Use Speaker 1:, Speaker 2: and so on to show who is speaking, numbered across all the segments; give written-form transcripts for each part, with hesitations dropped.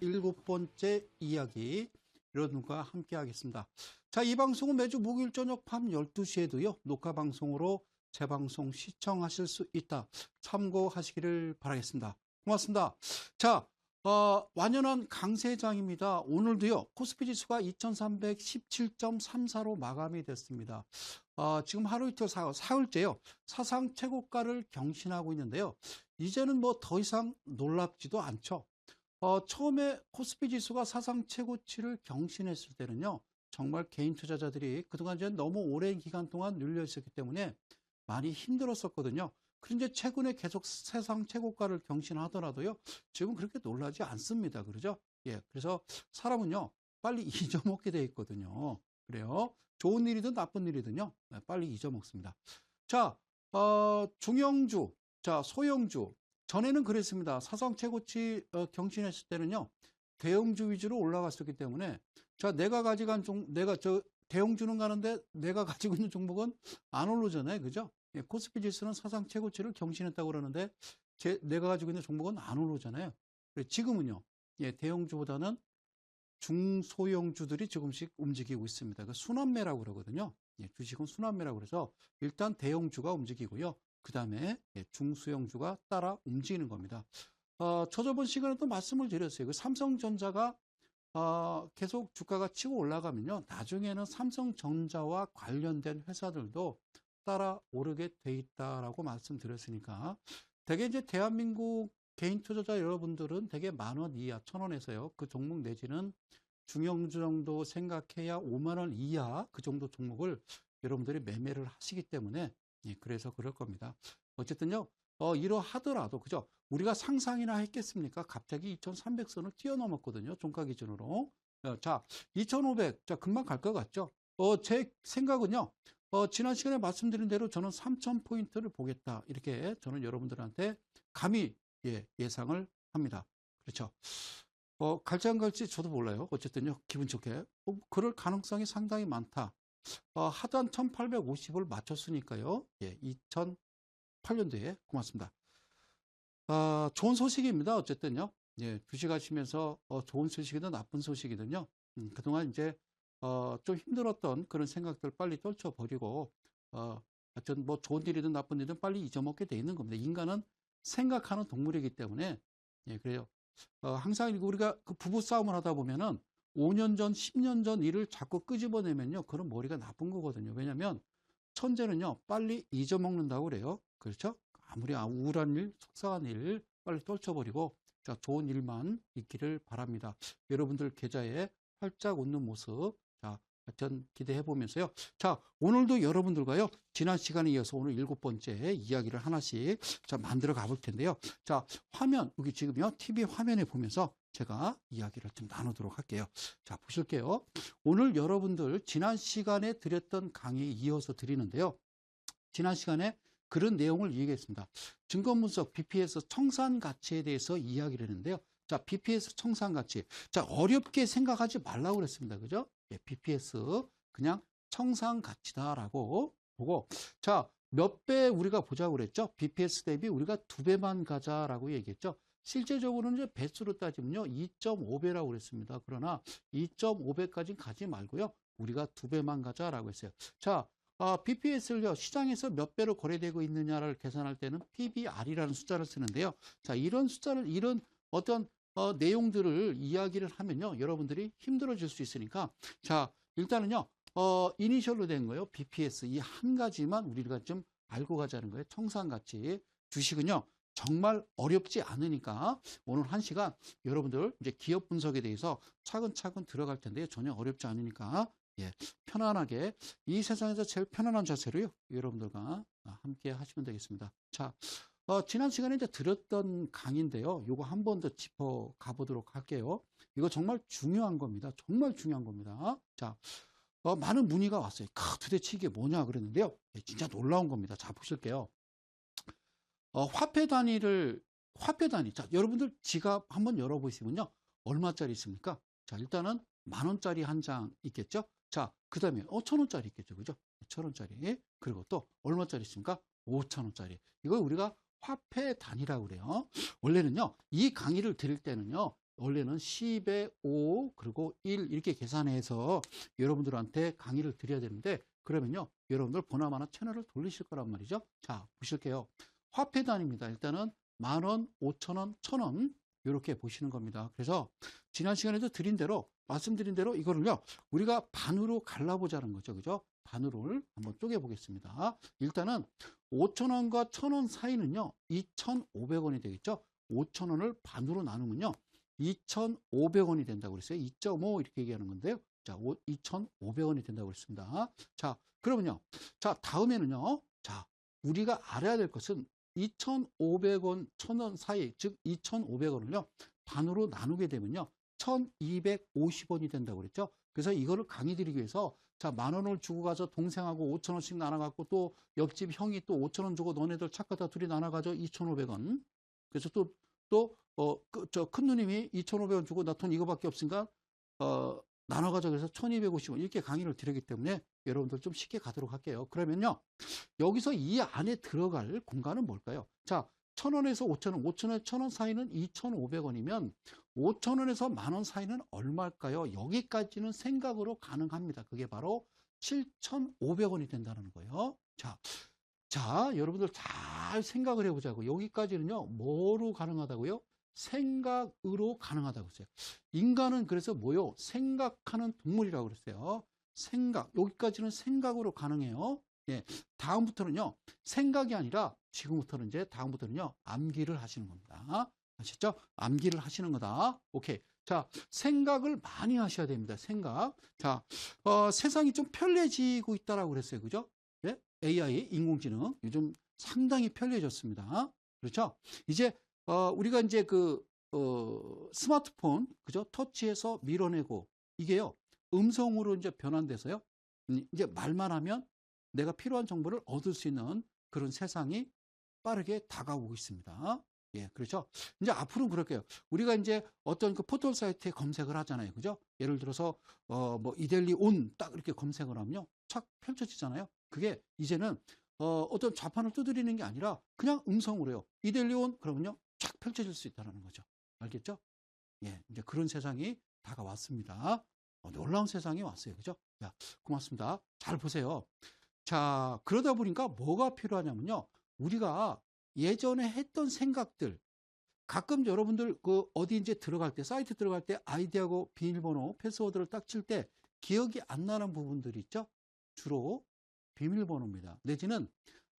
Speaker 1: 일곱 번째 이야기 여러분과 함께 하겠습니다. 자, 이 방송은 매주 목요일 저녁 밤 12시에도요 녹화 방송으로 재방송 시청하실 수 있다. 참고하시기를 바라겠습니다. 고맙습니다. 자, 완연한 강세장입니다. 오늘도요 코스피 지수가 2317.34로 마감이 됐습니다. 지금 하루 이틀 사흘째요 사상 최고가를 경신하고 있는데요. 이제는 뭐 더 이상 놀랍지도 않죠. 처음에 코스피 지수가 사상 최고치를 경신했을 때는요, 정말 개인 투자자들이 그동안 이제 너무 오랜 기간 동안 눌려 있었기 때문에 많이 힘들었었거든요. 그런데 최근에 계속 사상 최고가를 경신하더라도요, 지금 그렇게 놀라지 않습니다. 그러죠? 예. 그래서 사람은요, 빨리 잊어먹게 돼 있거든요. 그래요. 좋은 일이든 나쁜 일이든요, 빨리 잊어먹습니다. 자, 중형주, 자, 소형주. 전에는 그랬습니다. 사상 최고치 경신했을 때는요, 대형주 위주로 올라갔었기 때문에, 자, 내가 가져간 대형주는 가는데 내가 가지고 있는 종목은 안 오르잖아요. 그죠? 예, 코스피 지수는 사상 최고치를 경신했다고 그러는데, 내가 가지고 있는 종목은 안 오르잖아요. 지금은요, 예, 대형주보다는 중소형주들이 조금씩 움직이고 있습니다. 그 순환매라고 그러거든요. 예, 주식은 순환매라고 그래서 일단 대형주가 움직이고요. 그 다음에 중소형주가 따라 움직이는 겁니다. 저번 시간에도 말씀을 드렸어요. 그 삼성전자가 계속 주가가 치고 올라가면요, 나중에는 삼성전자와 관련된 회사들도 따라 오르게 돼 있다라고 말씀드렸으니까, 되게 이제 대한민국 개인 투자자 여러분들은 되게 10,000원 이하, 1,000원에서요, 그 종목 내지는 중형주 정도 생각해야 50,000원 이하 그 정도 종목을 여러분들이 매매를 하시기 때문에, 예, 그래서 그럴 겁니다. 어쨌든요, 이러하더라도, 그죠? 우리가 상상이나 했겠습니까? 갑자기 2,300선을 뛰어넘었거든요. 종가 기준으로. 자, 2,500. 자, 금방 갈 것 같죠? 제 생각은요, 지난 시간에 말씀드린 대로 저는 3,000포인트를 보겠다. 이렇게 저는 여러분들한테 감히, 예, 예상을 합니다. 그렇죠? 갈지 안 갈지 저도 몰라요. 어쨌든요, 기분 좋게. 그럴 가능성이 상당히 많다. 하단 1850을 맞췄으니까요. 예, 2008년도에 고맙습니다. 좋은 소식입니다. 어쨌든요. 예, 주식하시면서 좋은 소식이든 나쁜 소식이든요. 그동안 이제 좀 힘들었던 그런 생각들 빨리 떨쳐버리고 하여튼 뭐 좋은 일이든 나쁜 일이든 빨리 잊어먹게 돼 있는 겁니다. 인간은 생각하는 동물이기 때문에, 예, 그래요. 항상 우리가 그 부부 싸움을 하다 보면은 5년 전, 10년 전 일을 자꾸 끄집어내면요, 그런 머리가 나쁜 거거든요. 왜냐면 천재는요, 빨리 잊어먹는다고 그래요. 그렇죠? 아무리 우울한 일, 속상한 일 빨리 떨쳐버리고, 자, 좋은 일만 있기를 바랍니다. 여러분들 계좌에 활짝 웃는 모습, 자, 하여튼 기대해 보면서요. 자, 오늘도 여러분들과요, 지난 시간에 이어서 오늘 7번째 이야기를 하나씩 자, 만들어 가볼 텐데요. 자, 화면, 여기 지금요, TV 화면에 보면서 제가 이야기를 좀 나누도록 할게요. 자, 보실게요. 오늘 여러분들 지난 시간에 드렸던 강의에 이어서 드리는데요. 지난 시간에 그런 내용을 얘기했습니다. 증권분석 BPS 청산 가치에 대해서 이야기를 했는데요. 자, BPS 청산 가치. 자, 어렵게 생각하지 말라고 그랬습니다. 그죠? 예, BPS 그냥 청산 가치다라고 보고, 자, 몇 배 우리가 보자고 그랬죠? BPS 대비 우리가 2배만 가자라고 얘기했죠. 실제적으로는 이제 배수로 따지면요, 2.5배라고 그랬습니다. 그러나 2.5배까지 가지 말고요, 우리가 2배만 가자라고 했어요. 자, BPS를요, 시장에서 몇 배로 거래되고 있느냐를 계산할 때는 PBR이라는 숫자를 쓰는데요. 자, 이런 숫자를, 이런 어떤 내용들을 이야기를 하면요, 여러분들이 힘들어질 수 있으니까, 자, 일단은요, 이니셜로 된 거예요. BPS. 이 한 가지만 우리가 좀 알고 가자는 거예요. 청산가치. 주식은요, 정말 어렵지 않으니까 오늘 1시간 여러분들 이제 기업 분석에 대해서 차근차근 들어갈 텐데요. 전혀 어렵지 않으니까, 예, 편안하게 이 세상에서 제일 편안한 자세로요, 여러분들과 함께 하시면 되겠습니다. 자, 지난 시간에 이제 들었던 강의인데요. 요거 한 번 더 짚어 가보도록 할게요. 이거 정말 중요한 겁니다. 정말 중요한 겁니다. 자, 많은 문의가 왔어요. 도대체 이게 뭐냐 그랬는데요. 예, 진짜 놀라운 겁니다. 자, 보실게요. 화폐 단위를 화폐 단위. 자, 여러분들 지갑 한번 열어보시면요. 얼마짜리 있습니까? 자, 일단은 10,000원짜리 한 장 있겠죠? 자, 그 다음에 1,000원짜리 있겠죠. 그죠? 1,000원짜리. 그리고 또 얼마짜리 있습니까? 5,000원짜리. 이걸 우리가 화폐 단위라고 그래요. 원래는요, 이 강의를 드릴 때는요, 원래는 10에 5, 그리고 1 이렇게 계산해서 여러분들한테 강의를 드려야 되는데, 그러면요, 여러분들 보나마나 채널을 돌리실 거란 말이죠. 자, 보실게요. 화폐 단위입니다. 일단은 10,000원, 5,000원, 1,000원 이렇게 보시는 겁니다. 그래서 지난 시간에도 말씀드린 대로 이거를요, 우리가 반으로 갈라보자는 거죠. 그죠? 반으로 한번 쪼개 보겠습니다. 일단은 5,000원과 1,000원 사이는요, 2,500원이 되겠죠? 5,000원을 반으로 나누면요, 2,500원이 된다고 그랬어요. 2.5 이렇게 얘기하는 건데요. 자, 2,500원이 된다고 그랬습니다. 자, 그러면요. 자, 다음에는요. 자, 우리가 알아야 될 것은 2,500원, 1,000원 사이, 즉 2,500원을요. 반으로 나누게 되면요. 1,250원이 된다고 그랬죠. 그래서 이거를 강의 드리기 위해서 자, 10,000원을 주고 가서 동생하고 5,000원씩 나눠갖고 또 옆집 형이 또 5,000원 주고 너네들 착하다 둘이 나눠가죠. 2,500원. 그래서 큰 누님이 2,500원 주고 나 돈 이거밖에 없으니까, 나눠가자 그래서 1,250원 이렇게 강의를 드리기 때문에 여러분들 좀 쉽게 가도록 할게요. 그러면요. 여기서 이 안에 들어갈 공간은 뭘까요? 자, 1,000원에서 5,000원, 5,000원에서 1,000원 사이는 2,500원이면 5,000원에서 10,000원 사이는 얼마일까요? 여기까지는 생각으로 가능합니다. 그게 바로 7,500원이 된다는 거예요. 자, 여러분들 잘 생각을 해보자고. 여기까지는요, 뭐로 가능하다고요? 생각으로 가능하다고 했어요. 인간은 그래서 뭐요? 생각하는 동물이라고 그랬어요. 여기까지는 생각으로 가능해요. 예, 다음부터는요, 생각이 아니라, 다음부터는요, 암기를 하시는 겁니다. 아셨죠? 암기를 하시는 거다. 오케이. 자, 생각을 많이 하셔야 됩니다. 생각. 자, 세상이 좀 편리해지고 있다라고 그랬어요. 그죠? 예? AI, 인공지능, 요즘 상당히 편리해졌습니다. 그렇죠? 이제, 우리가 이제 스마트폰, 그죠? 터치해서 밀어내고, 이게요, 음성으로 이제 변환돼서요, 이제 말만 하면 내가 필요한 정보를 얻을 수 있는 그런 세상이 빠르게 다가오고 있습니다. 예, 그렇죠? 이제 앞으로는 그럴게요. 우리가 이제 어떤 그 포털 사이트에 검색을 하잖아요. 그죠? 예를 들어서, 뭐, 이델리 온 딱 이렇게 검색을 하면요. 착 펼쳐지잖아요. 그게 이제는, 어떤 좌판을 두드리는 게 아니라 그냥 음성으로요. 이델리 온 그러면요. 쫙 펼쳐질 수 있다는 거죠. 알겠죠? 예, 이제 그런 세상이 다가왔습니다. 놀라운 세상이 왔어요. 그죠? 자, 고맙습니다. 잘 보세요. 자, 그러다 보니까 뭐가 필요하냐면요. 우리가 예전에 했던 생각들, 가끔 여러분들 어디 이제 들어갈 때, 사이트 들어갈 때 아이디하고 비밀번호, 패스워드를 딱 칠 때 기억이 안 나는 부분들이 있죠? 주로 비밀번호입니다. 내지는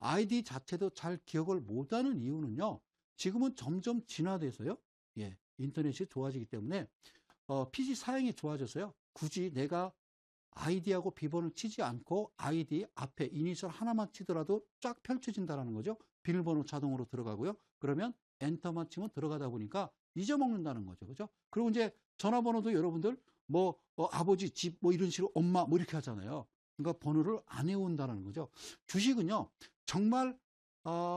Speaker 1: 아이디 자체도 잘 기억을 못하는 이유는요. 지금은 점점 진화돼서요. 예, 인터넷이 좋아지기 때문에 PC 사양이 좋아져서요. 굳이 내가 아이디하고 비번을 치지 않고 아이디 앞에 이니셜 하나만 치더라도 쫙 펼쳐진다는 거죠. 비밀번호 자동으로 들어가고요. 그러면 엔터만 치면 들어가다 보니까 잊어먹는다는 거죠. 그죠? 그리고 이제 전화번호도 여러분들 뭐 아버지 집 뭐 이런 식으로 엄마 뭐 이렇게 하잖아요. 그러니까 번호를 안 외운다는 거죠. 주식은요. 정말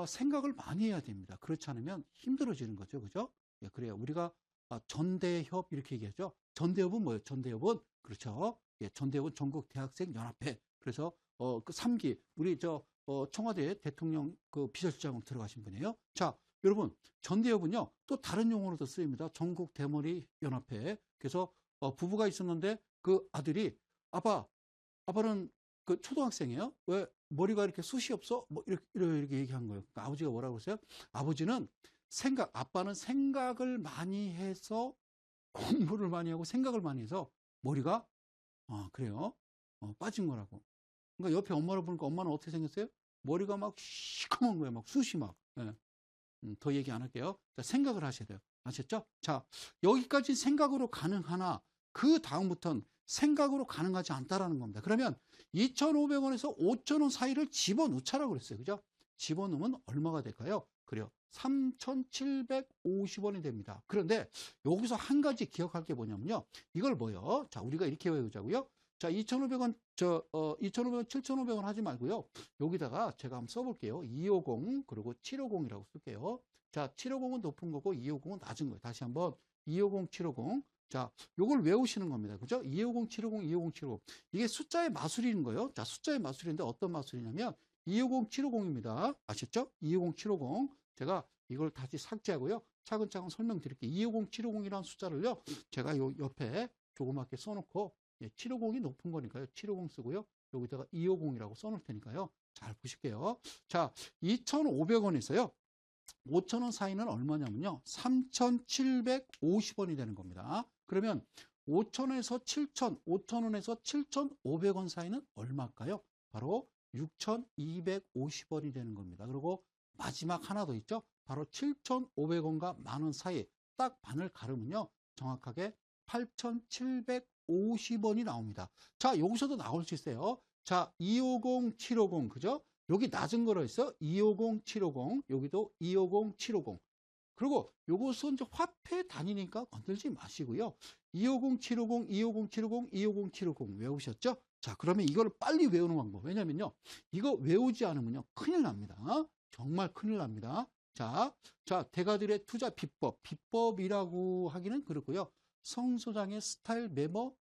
Speaker 1: 생각을 많이 해야 됩니다. 그렇지 않으면 힘들어지는 거죠. 그죠? 예, 그래요. 우리가 전대협 이렇게 얘기하죠. 전대협은 뭐예요? 전대협은 그렇죠. 예, 전대협은 전국 대학생 연합회. 그래서 그 3기 우리 청와대 대통령 그 비서실장으로 들어가신 분이에요. 자, 여러분 전대협은요 또 다른 용어로도 쓰입니다. 전국 대머리 연합회. 그래서 부부가 있었는데 그 아들이 아빠는 그 초등학생이에요. 왜 머리가 이렇게 숱이 없어? 뭐 이렇게 얘기한 거예요. 그러니까 아버지가 뭐라고 했어요? 아버지는 아빠는 생각을 많이 해서 공부를 많이 하고 생각을 많이 해서 머리가 그래요. 빠진 거라고. 그러니까 옆에 엄마를 보니까 엄마는 어떻게 생겼어요? 머리가 막 시커먼 거예요. 막 숱이 막. 예. 더 얘기 안 할게요. 자, 생각을 하셔야 돼요. 아셨죠? 자, 여기까지 생각으로 가능하나 그 다음부터는 생각으로 가능하지 않다라는 겁니다. 그러면 2,500원에서 5,000원 사이를 집어넣자라고 그랬어요. 그죠? 집어넣으면 얼마가 될까요? 그래요. 3,750원이 됩니다. 그런데 여기서 한 가지 기억할 게 뭐냐면요. 이걸 뭐요? 자, 우리가 이렇게 외우자고요. 자, 2,500원, 2,500원, 7,500원 하지 말고요. 여기다가 제가 한번 써볼게요. 250, 그리고 750이라고 쓸게요. 자, 750은 높은 거고 250은 낮은 거예요. 다시 한번 250, 750. 자, 요걸 외우시는 겁니다. 그죠? 250, 750, 250, 750. 이게 숫자의 마술인 거예요. 자, 숫자의 마술인데 어떤 마술이냐면 250, 750입니다. 아셨죠? 250, 750. 제가 이걸 다시 삭제하고요. 차근차근 설명드릴게요. 250, 750이라는 숫자를요. 제가 요 옆에 조그맣게 써놓고 750이 높은 거니까요. 750 쓰고요. 여기다가 250이라고 써놓을 테니까요. 잘 보실게요. 자, 2,500원에서요. 5,000원 사이는 얼마냐면요. 3,750원이 되는 겁니다. 그러면 5,000원에서 7,000, 5,000원에서 7,500원 사이는 얼마일까요? 바로 6,250원이 되는 겁니다. 그리고 마지막 하나 더 있죠. 바로 7,500원과 만원 사이 딱 반을 가르면요. 정확하게 8,750원이 나옵니다. 자, 여기서도 나올 수 있어요. 자, 250, 750, 그죠? 여기 낮은 거로 있어. 250, 750, 여기도 250, 750. 그리고 요것은 이제 화폐 단위니까 건들지 마시고요. 250, 750, 250, 750, 250, 750 외우셨죠? 자, 그러면 이걸 빨리 외우는 방법. 왜냐면요. 이거 외우지 않으면요. 큰일 납니다. 정말 큰일 납니다. 자, 대가들의 투자 비법. 비법이라고 하기는 그렇고요. 성소장의 스타일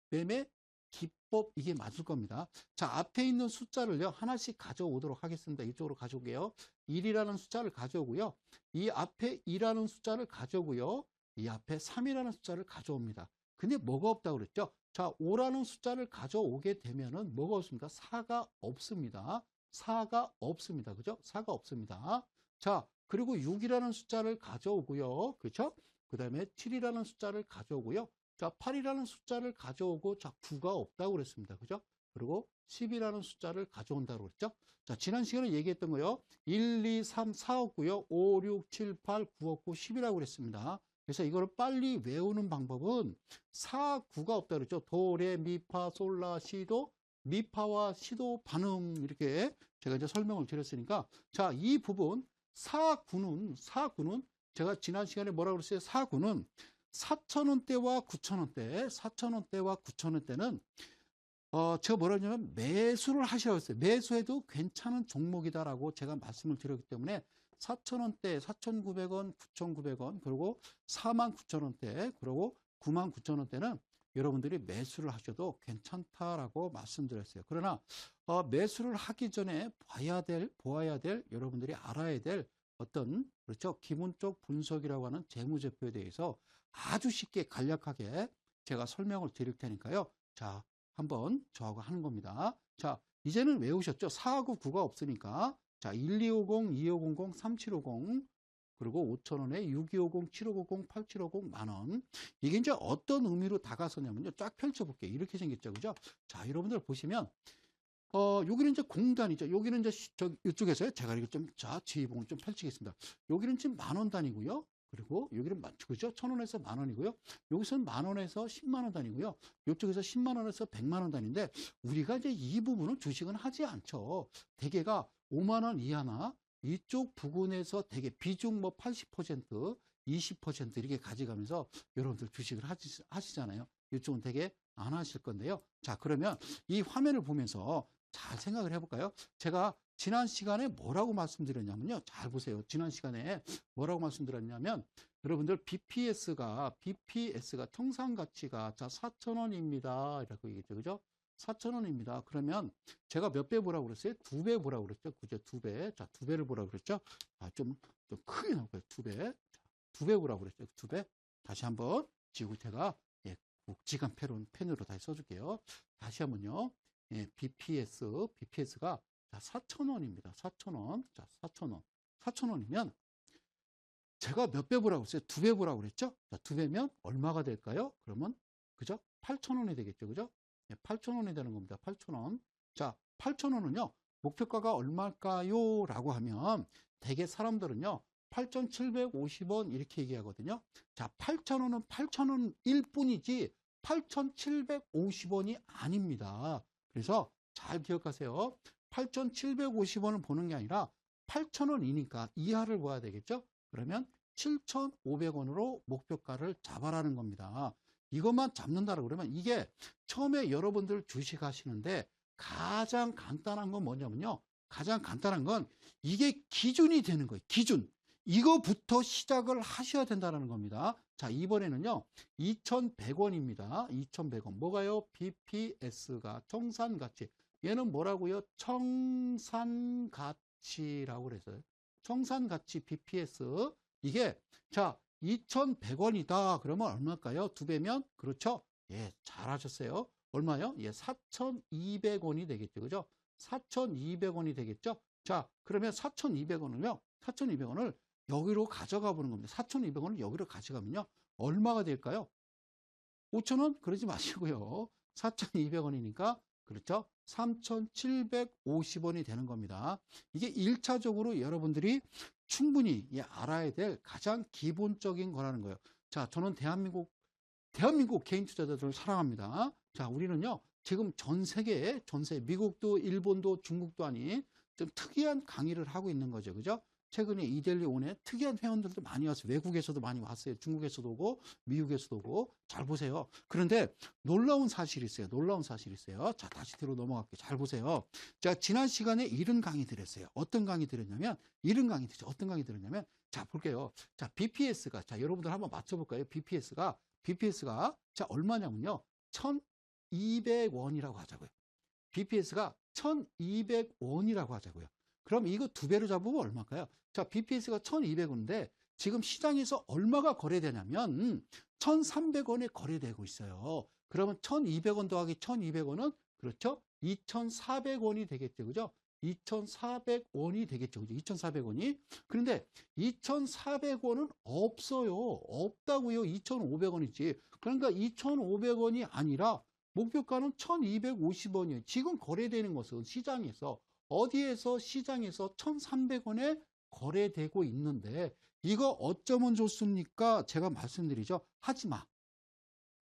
Speaker 1: 매매 기법, 이게 맞을 겁니다. 자, 앞에 있는 숫자를요, 하나씩 가져오도록 하겠습니다. 이쪽으로 가져오게요. 1이라는 숫자를 가져오고요. 이 앞에 2라는 숫자를 가져오고요. 이 앞에 3이라는 숫자를 가져옵니다. 근데 뭐가 없다고 그랬죠? 자, 5라는 숫자를 가져오게 되면은 뭐가 없습니까? 4가 없습니다. 4가 없습니다. 그죠? 4가 없습니다. 자, 그리고 6이라는 숫자를 가져오고요. 그렇죠? 그 다음에 7이라는 숫자를 가져오고요. 자, 8이라는 숫자를 가져오고, 자, 9가 없다고 그랬습니다. 그죠? 그리고 10이라는 숫자를 가져온다고 그랬죠? 자, 지난 시간에 얘기했던 거요. 1, 2, 3, 4 없고요. 5, 6, 7, 8, 9 없고 10이라고 그랬습니다. 그래서 이거를 빨리 외우는 방법은 4, 9가 없다고 그랬죠? 도, 레, 미, 파, 솔, 라, 시도, 미파와 시도, 반음, 이렇게 제가 이제 설명을 드렸으니까, 자, 이 부분 4, 9는 제가 지난 시간에 뭐라고 그랬어요? 4, 9는 4,000원대와 9,000원대, 4,000원대와 9,000원대는 제가 뭐라 하냐면 매수를 하시라고 했어요. 매수해도 괜찮은 종목이다라고 제가 말씀을 드렸기 때문에 4,000원대, 4,900원, 9,900원, 그리고 49,000원대, 그리고 99,000원대는 여러분들이 매수를 하셔도 괜찮다라고 말씀드렸어요. 그러나 매수를 하기 전에 보아야 될 여러분들이 알아야 될 어떤, 그렇죠, 기본적 분석이라고 하는 재무제표에 대해서 아주 쉽게 간략하게 제가 설명을 드릴 테니까요. 자, 한번 저하고 하는 겁니다. 자, 이제는 외우셨죠? 4하고 9가 없으니까. 자, 1250, 2500, 3750, 그리고 5,000원에 6250, 7550, 8750 만원. 이게 이제 어떤 의미로 다가서냐면요. 쫙 펼쳐볼게요. 이렇게 생겼죠. 그죠? 자, 여러분들 보시면, 여기는 이제 공단이죠. 여기는 이제 이쪽에서요. 제가 이렇게 좀, 자, 지휘봉을 좀 펼치겠습니다. 여기는 지금 만원 단위고요. 그리고 여기는 그죠? 1,000원에서 만원이고요. 여기서는 만원에서 10만원 단위고요. 이쪽에서 10만원에서 100만원 단위인데, 우리가 이제 이 부분은 주식은 하지 않죠. 대개가 5만원 이하나, 이쪽 부근에서 되게 비중 뭐 80%, 20% 이렇게 가져가면서 여러분들 주식을 하시잖아요. 이쪽은 되게 안 하실 건데요. 자, 그러면 이 화면을 보면서 잘 생각을 해볼까요? 제가 지난 시간에 뭐라고 말씀드렸냐면요. 잘 보세요. 지난 시간에 뭐라고 말씀드렸냐면, 여러분들 BPS가 청산가치가 자 4,000원입니다. 이라고 얘기했죠. 그죠? 4,000원입니다. 그러면 제가 몇 배 보라고 그랬어요? 2배 보라고 그랬죠. 그죠? 2배. 자, 2배를 보라고 그랬죠. 아, 좀 크게 나올 거예요. 2배. 2배 보라고 그랬죠. 2배. 다시 한번 지우고 제가 묵직한 펜으로 다시 써줄게요. 다시 한번요. 예, BPS가 자, 4,000원입니다. 4,000원. 자, 4,000원. 4,000원이면 제가 몇 배 보라고 했어요? 2배 보라고 그랬죠? 자, 2배면 얼마가 될까요? 그러면, 그죠? 8,000원이 되겠죠? 그죠? 8,000원이 되는 겁니다. 8,000원. 자, 8,000원은요, 목표가가 얼마일까요? 라고 하면, 대개 사람들은요, 8,750원 이렇게 얘기하거든요. 자, 8,000원은 8,000원일 뿐이지, 8,750원이 아닙니다. 그래서 잘 기억하세요. 8,750원을 보는 게 아니라 8,000원이니까 이하를 봐야 되겠죠? 그러면 7,500원으로 목표가를 잡아라는 겁니다. 이것만 잡는다고 그러면 이게 처음에 여러분들 주식 하시는데 가장 간단한 건 뭐냐면요. 가장 간단한 건 이게 기준이 되는 거예요. 기준. 이거부터 시작을 하셔야 된다는 겁니다. 자, 이번에는요, 2,100원입니다. 2,100원. 뭐가요? BPS가 청산가치. 얘는 뭐라고요? 청산가치라고 그랬어요. 청산가치 BPS. 이게, 자, 2,100원이다. 그러면 얼마일까요? 두 배면? 그렇죠? 예, 잘하셨어요. 얼마요? 예, 4,200원이 되겠죠. 그죠? 4,200원이 되겠죠? 자, 그러면 4,200원을요, 4,200원을 여기로 가져가 보는 겁니다. 4,200원을 여기로 가져가면요, 얼마가 될까요? 5,000원? 그러지 마시고요. 4,200원이니까, 그렇죠? 3,750원이 되는 겁니다. 이게 1차적으로 여러분들이 충분히 알아야 될 가장 기본적인 거라는 거예요. 자, 저는 대한민국 개인 투자자들을 사랑합니다. 자, 우리는요, 지금 전 세계에, 미국도, 일본도, 중국도 아닌 좀 특이한 강의를 하고 있는 거죠. 그죠? 최근에 이델리 온에 특이한 회원들도 많이 왔어요. 외국에서도 많이 왔어요. 중국에서도 오고, 미국에서도 오고. 잘 보세요. 그런데 놀라운 사실이 있어요. 놀라운 사실이 있어요. 자, 다시 뒤로 넘어갈게요. 잘 보세요. 자, 지난 시간에 이런 강의 들었어요. 어떤 강의 들었냐면, 이런 강의 들었죠. 어떤 강의 들었냐면, 자, 볼게요. 자, BPS가, 자, 여러분들 한번 맞춰볼까요? BPS가, 자, 얼마냐면요. 1,200원이라고 하자고요. BPS가 1,200원이라고 하자고요. 그럼 이거 두 배로 잡으면 얼마일까요? 자, BPS가 1,200원인데 지금 시장에서 얼마가 거래되냐면 1,300원에 거래되고 있어요. 그러면 1,200원 더하기 1,200원은 그렇죠? 2,400원이 되겠죠. 그죠? 2,400원이 되겠죠. 그죠? 2,400원이. 그런데 2,400원은 없어요. 없다고요. 2,500원이지. 그러니까 2,500원이 아니라 목표가는 1,250원이에요. 지금 거래되는 것은 시장에서, 어디에서? 시장에서 1,300원에 거래되고 있는데 이거 어쩌면 좋습니까? 제가 말씀드리죠. 하지 마.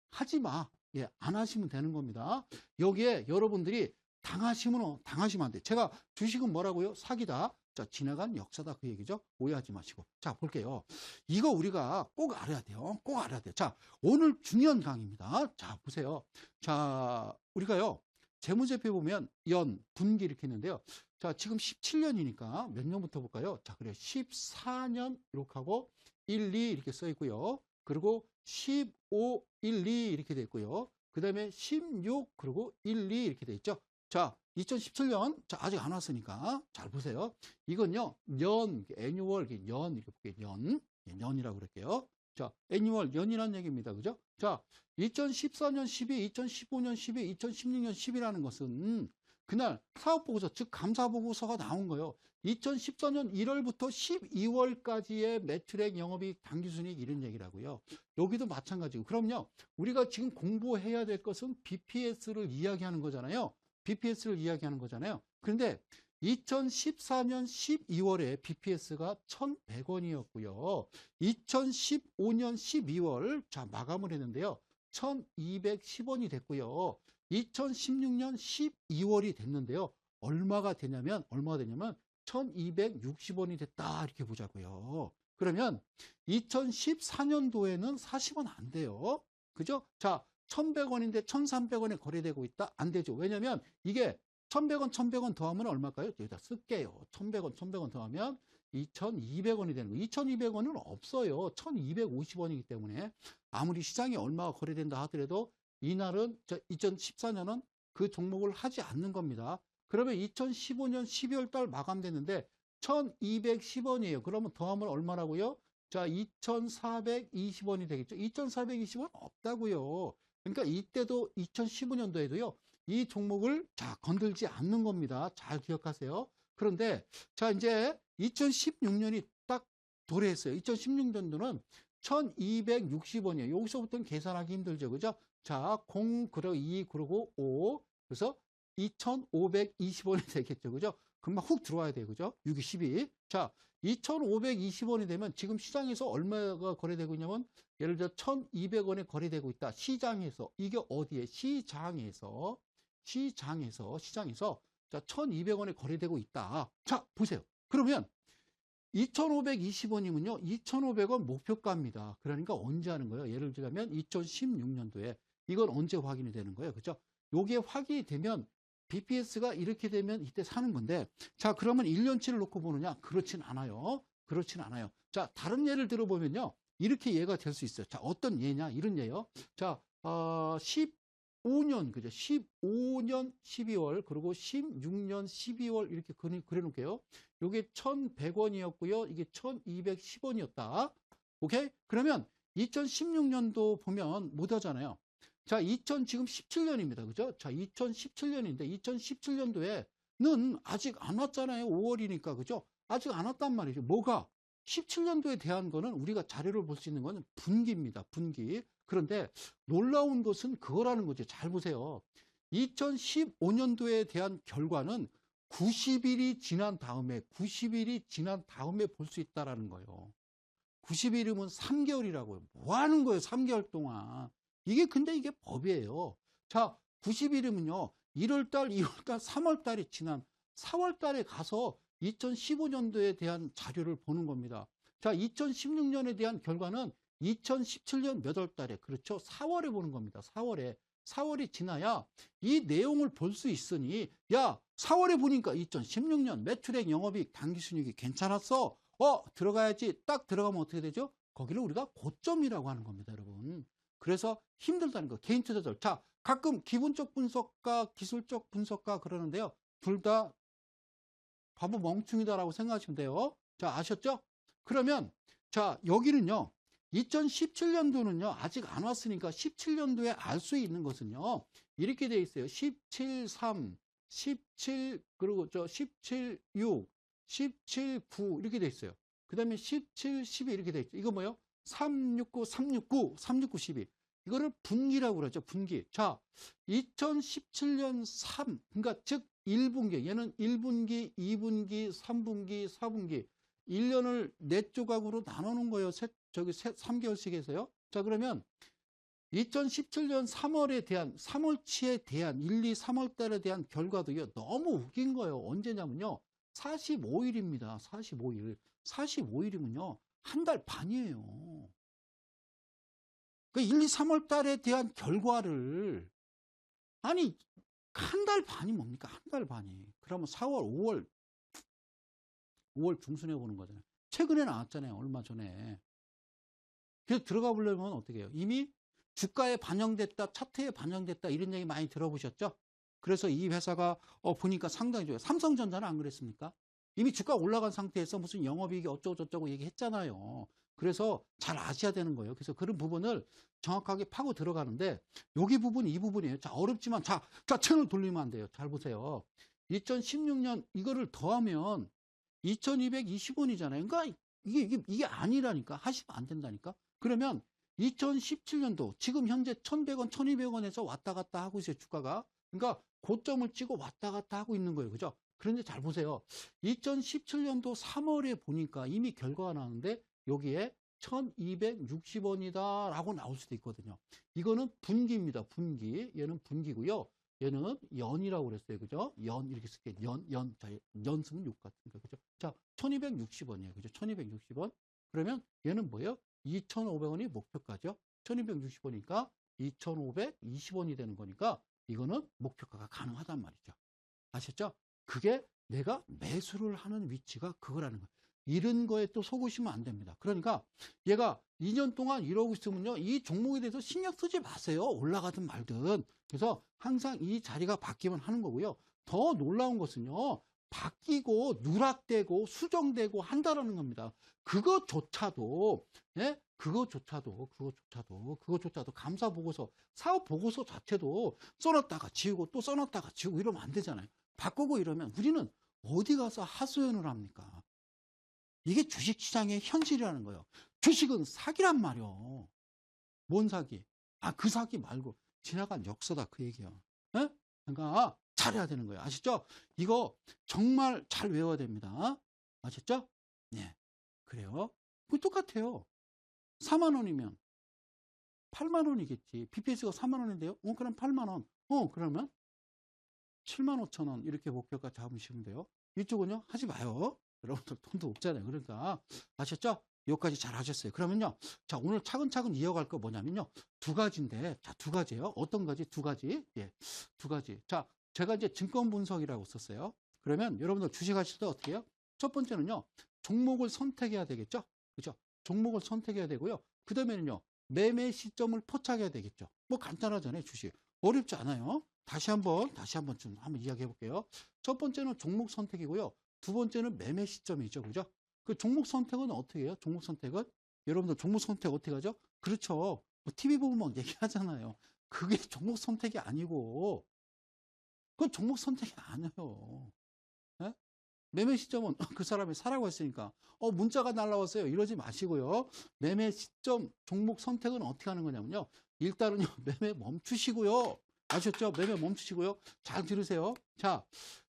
Speaker 1: 하지 마. 예, 안 하시면 되는 겁니다. 여기에 여러분들이 당하시면 안 돼. 제가 주식은 뭐라고요? 사기다. 자, 지나간 역사다. 그 얘기죠. 오해하지 마시고. 자, 볼게요. 이거 우리가 꼭 알아야 돼요. 꼭 알아야 돼요. 자, 오늘 중요한 강의입니다. 자, 보세요. 자, 우리가요, 재무제표 보면 연, 분기 이렇게 있는데요. 자, 지금 17년이니까 몇 년부터 볼까요? 자, 그래요. 14년 이렇게 하고 1, 2 이렇게 써 있고요. 그리고 15, 1, 2 이렇게 돼 있고요. 그 다음에 16, 그리고 1, 2 이렇게 돼 있죠. 자, 2017년, 자, 아직 안 왔으니까 잘 보세요. 이건요, 년, 애니월, 년, 이렇게 볼게요. 년, 년이라고 그럴게요. 자, 애니월, 년이라는 얘기입니다. 그죠? 자, 2014년 12, 2015년 12, 2016년 10이라는 것은 그날 사업보고서, 즉 감사보고서가 나온 거예요. 2014년 1월부터 12월까지의 매출액, 영업이익, 당기순이익 이런 얘기라고요. 여기도 마찬가지고. 그럼요, 우리가 지금 공부해야 될 것은 BPS를 이야기하는 거잖아요. BPS를 이야기하는 거잖아요. 그런데 2014년 12월에 BPS가 1,100원이었고요. 2015년 12월, 자, 마감을 했는데요. 1,210원이 됐고요. 2016년 12월이 됐는데요. 얼마가 되냐면 1,260원이 됐다. 이렇게 보자고요. 그러면 2014년도에는 사시면 안 돼요. 그죠? 자, 1,100원인데 1,300원에 거래되고 있다? 안 되죠. 왜냐면 이게 1,100원 더하면 얼마일까요? 여기다 쓸게요. 1,100원 더하면 2,200원이 되는 거예요. 2,200원은 없어요. 1,250원이기 때문에 아무리 시장이 얼마가 거래된다 하더라도 이날은 2014년은 그 종목을 하지 않는 겁니다. 그러면 2015년 12월 달 마감됐는데 1,210원이에요. 그러면 더하면 얼마라고요? 자, 2,420원이 되겠죠. 2,420원 없다고요. 그러니까 이때도 2015년도에도요. 이 종목을 자, 건들지 않는 겁니다. 잘 기억하세요. 그런데 자, 이제 2016년이 딱 도래했어요. 2016년도는 1,260원이에요. 여기서부터는 계산하기 힘들죠. 그죠? 자, 0, 그리고 2, 그리고 5. 그래서 2,520원이 되겠죠. 그죠? 금방 훅 들어와야 돼요. 그죠? 6이 12. 자, 2,520원이 되면 지금 시장에서 얼마가 거래되고 있냐면 예를 들어 1,200원에 거래되고 있다. 시장에서. 이게 어디에? 시장에서. 자, 1,200원에 거래되고 있다. 자, 보세요. 그러면 2,520원이면요. 2,500원 목표가입니다. 그러니까 언제 하는 거예요? 예를 들자면 2016년도에 이건 언제 확인이 되는 거예요? 그죠? 요게 확인이 되면 BPS가 이렇게 되면 이때 사는 건데 자, 그러면 1년치를 놓고 보느냐? 그렇진 않아요. 그렇진 않아요. 자, 다른 예를 들어보면요. 이렇게 예가 될 수 있어요. 자, 어떤 예냐? 이런 예요. 자, 15년, 그죠? 15년 12월, 그리고 16년 12월 이렇게 그려 놓을게요. 요게 1,100원이었고요. 이게 1,210원이었다. 오케이? 그러면 2016년도 보면 못 하잖아요. 자, 지금 17년입니다. 그죠? 자, 2017년인데 2017년도에는 아직 안 왔잖아요. 5월이니까. 그죠? 아직 안 왔단 말이죠. 뭐가? 17년도에 대한 거는 우리가 자료를 볼 수 있는 거는 분기입니다. 분기. 그런데 놀라운 것은 그거라는 거죠. 잘 보세요. 2015년도에 대한 결과는 90일이 지난 다음에 볼 수 있다라는 거예요. 90일이면 3개월이라고요. 뭐 하는 거예요? 3개월 동안. 근데 이게 법이에요. 자, 90일이면요. 1월달, 2월달, 3월달이 지난 4월달에 가서 2015년도에 대한 자료를 보는 겁니다. 자, 2016년에 대한 결과는 2017년 몇 월달에, 그렇죠? 4월에 보는 겁니다. 4월이 지나야 이 내용을 볼 수 있으니, 야, 4월에 보니까 2016년 매출액, 영업이익, 당기순이익이 괜찮았어. 들어가야지. 딱 들어가면 어떻게 되죠? 거기를 우리가 고점이라고 하는 겁니다, 여러분. 그래서 힘들다는 거. 개인 투자자. 자, 가끔 기본적 분석가, 기술적 분석가 그러는데요. 둘 다 바보 멍충이다라고 생각하시면 돼요. 자, 아셨죠? 그러면, 자, 여기는요. 2017년도는요. 아직 안 왔으니까 17년도에 알 수 있는 것은요. 이렇게 돼 있어요. 17, 3, 17, 그리고 17, 6, 17, 9 이렇게 돼 있어요. 그 다음에 17, 12 이렇게 돼 있죠. 이거 뭐예요? 369, 369, 369, 12. 이거를 분기라고 그러죠. 분기. 자, 2017년 3, 그러니까 즉 1분기. 얘는 1분기, 2분기, 3분기, 4분기. 1년을 4조각으로 나누는 거예요. 3개월씩 해서요. 자, 그러면 2017년 3월치에 대한 1, 2, 3월 달에 대한 결과도요. 너무 웃긴 거예요. 언제냐면요. 45일입니다. 45일. 45일이면요. 한 달 반이에요. 그 1, 2, 3월 달에 대한 결과를 아니 한 달 반이 뭡니까? 한 달 반이. 그러면 4월, 5월 중순에 보는 거잖아요. 최근에 나왔잖아요. 얼마 전에. 그래서 들어가 보려면 어떻게 해요? 이미 주가에 반영됐다, 차트에 반영됐다 이런 얘기 많이 들어보셨죠? 그래서 이 회사가 보니까 상당히 좋아요. 삼성전자는 안 그랬습니까? 이미 주가 올라간 상태에서 무슨 영업이익이 어쩌고저쩌고 얘기했잖아요. 그래서 잘 아셔야 되는 거예요. 그래서 그런 부분을 정확하게 파고 들어가는데 여기 부분, 이 부분이에요. 자, 어렵지만 자, 채널 돌리면 안 돼요. 잘 보세요. 2016년 이거를 더하면 2220원이잖아요. 그러니까 이게 아니라니까. 하시면 안 된다니까. 그러면 2017년도 지금 현재 1100원, 1200원에서 왔다 갔다 하고 있어요. 주가가. 그러니까 고점을 찍어 왔다 갔다 하고 있는 거예요. 그죠? 그런데 잘 보세요. 2017년도 3월에 보니까 이미 결과가 나왔는데 여기에 1260원이다 라고 나올 수도 있거든요. 이거는 분기입니다. 분기. 얘는 분기고요. 얘는 연이라고 그랬어요. 그죠? 연 이렇게 쓸게요. 연 쓰면 6 같으니까. 그죠? 자, 1260원이에요. 그죠? 1260원. 그러면 얘는 뭐예요? 2500원이 목표가죠. 1260원이니까 2520원이 되는 거니까 이거는 목표가가 가능하단 말이죠. 아셨죠? 그게 내가 매수를 하는 위치가 그거라는 거예요. 이런 거에 또 속으시면 안 됩니다. 그러니까 얘가 2년 동안 이러고 있으면요. 이 종목에 대해서 신경 쓰지 마세요. 올라가든 말든. 그래서 항상 이 자리가 바뀌면 하는 거고요. 더 놀라운 것은요. 바뀌고 누락되고 수정되고 한다라는 겁니다. 그것조차도 예? 그것조차도 감사 보고서, 사업 보고서 자체도 써놨다가 지우고 또 써놨다가 지우고 이러면 안 되잖아요. 바꾸고 이러면 우리는 어디 가서 하소연을 합니까? 이게 주식시장의 현실이라는 거예요. 주식은 사기란 말이요. 뭔 사기? 그 사기 말고 지나간 역사다 그 얘기야. 에? 그러니까 잘해야 되는 거예요. 아시죠? 이거 정말 잘 외워야 됩니다. 아셨죠? 네. 그래요. 그 똑같아요. 4만 원이면 8만 원이겠지. BPS가 4만 원인데요. 그럼 8만 원. 그러면 7만 5천 원 이렇게 목표가 잡으시면 돼요. 이쪽은요 하지 마요. 여러분들 돈도 없잖아요. 그러니까 아셨죠? 여기까지 잘 하셨어요. 그러면요, 자 오늘 차근차근 이어갈 거 뭐냐면요, 두 가지인데, 자 두 가지예요. 어떤 가지? 두 가지. 예, 두 가지. 자 제가 이제 증권 분석이라고 썼어요. 그러면 여러분들 주식하실 때 어떻게 해요? 첫 번째는요, 종목을 선택해야 되겠죠? 그죠? 종목을 선택해야 되고요. 그 다음에는요, 매매 시점을 포착해야 되겠죠. 뭐 간단하잖아요, 주식. 어렵지 않아요. 다시 한번 좀 한번 이야기해 볼게요. 첫 번째는 종목 선택이고요. 두 번째는 매매 시점이죠. 그죠? 그 종목 선택은 어떻게 해요? 종목 선택은? 여러분들 종목 선택 어떻게 하죠? 그렇죠. 뭐 TV 보면 막 얘기하잖아요. 그게 종목 선택이 아니고, 그건 종목 선택이 아니에요. 예? 매매 시점은 그 사람이 사라고 했으니까 문자가 날라왔어요 이러지 마시고요. 매매 시점 종목 선택은 어떻게 하는 거냐면요, 일단은요 매매 멈추시고요. 아셨죠? 매매 멈추시고요. 잘 들으세요. 자,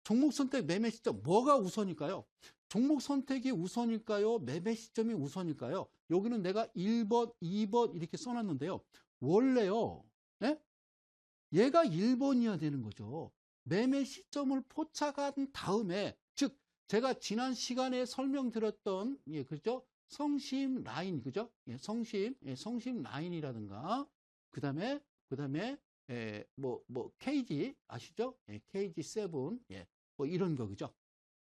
Speaker 1: 종목 선택 매매 시점 뭐가 우선일까요? 종목 선택이 우선일까요? 매매 시점이 우선일까요? 여기는 내가 1번 2번 이렇게 써놨는데요, 원래요, 예? 얘가 1번이어야 되는 거죠. 매매 시점을 포착한 다음에, 즉 제가 지난 시간에 설명드렸던, 예, 그죠? 성심 라인, 그죠? 예, 성심 라인이라든가, 그 다음에, KG, 아시죠? 예, KG7, 예, 뭐 이런 거, 그죠?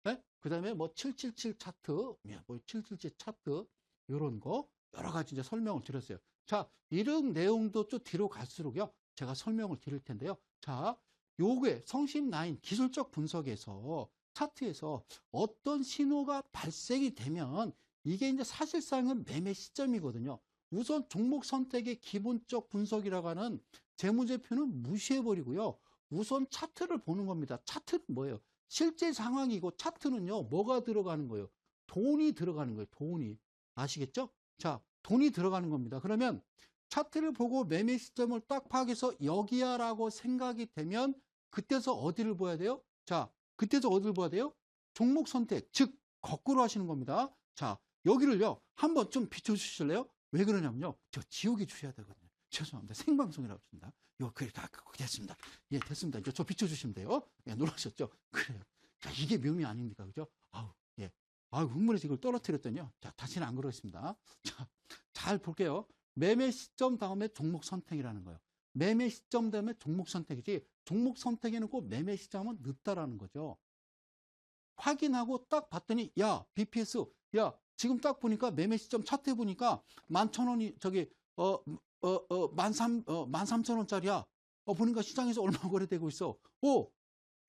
Speaker 1: 예? 그 다음에 뭐 777 차트, 예, 뭐 777 차트, 요런 거, 여러 가지 이제 설명을 드렸어요. 자, 이런 내용도 좀 뒤로 갈수록요, 제가 설명을 드릴 텐데요. 자, 요게 성심 라인 기술적 분석에서 차트에서 어떤 신호가 발생이 되면 이게 이제 사실상은 매매 시점이거든요. 우선 종목 선택의 기본적 분석이라고 하는 재무제표는 무시해버리고요. 우선 차트를 보는 겁니다. 차트는 뭐예요? 실제 상황이고, 차트는요, 뭐가 들어가는 거예요? 돈이 들어가는 거예요. 돈이. 아시겠죠? 자, 돈이 들어가는 겁니다. 그러면 차트를 보고 매매 시점을 딱 파악해서 여기야 라고 생각이 되면 그때서 어디를 봐야 돼요? 자, 그때서 어디를 봐야 돼요? 종목 선택, 즉 거꾸로 하시는 겁니다. 자, 여기를요 한번 좀 비춰주실래요? 왜 그러냐면요, 저 지우개 주셔야 되거든요. 죄송합니다. 생방송이라고 했습니다. 이거 됐습니다. 예, 됐습니다. 이제 저 비춰주시면 돼요. 예, 놀라셨죠? 그래요. 자, 이게 묘미 아닙니까? 그죠? 아우, 예. 아우, 흥분해서 이걸 떨어뜨렸더니요. 자, 다시는 안 그러겠습니다. 자, 잘 볼게요. 매매 시점 다음에 종목 선택이라는 거예요. 매매 시점 다음에 종목 선택이지, 종목 선택에는 꼭 매매 시점은 늦다라는 거죠. 확인하고 딱 봤더니, 야, BPS, 야, 지금 딱 보니까 매매 시점 차트에 보니까 11,000원이 저기 13,000원짜리야. 보니까 시장에서 얼마 거래되고 있어.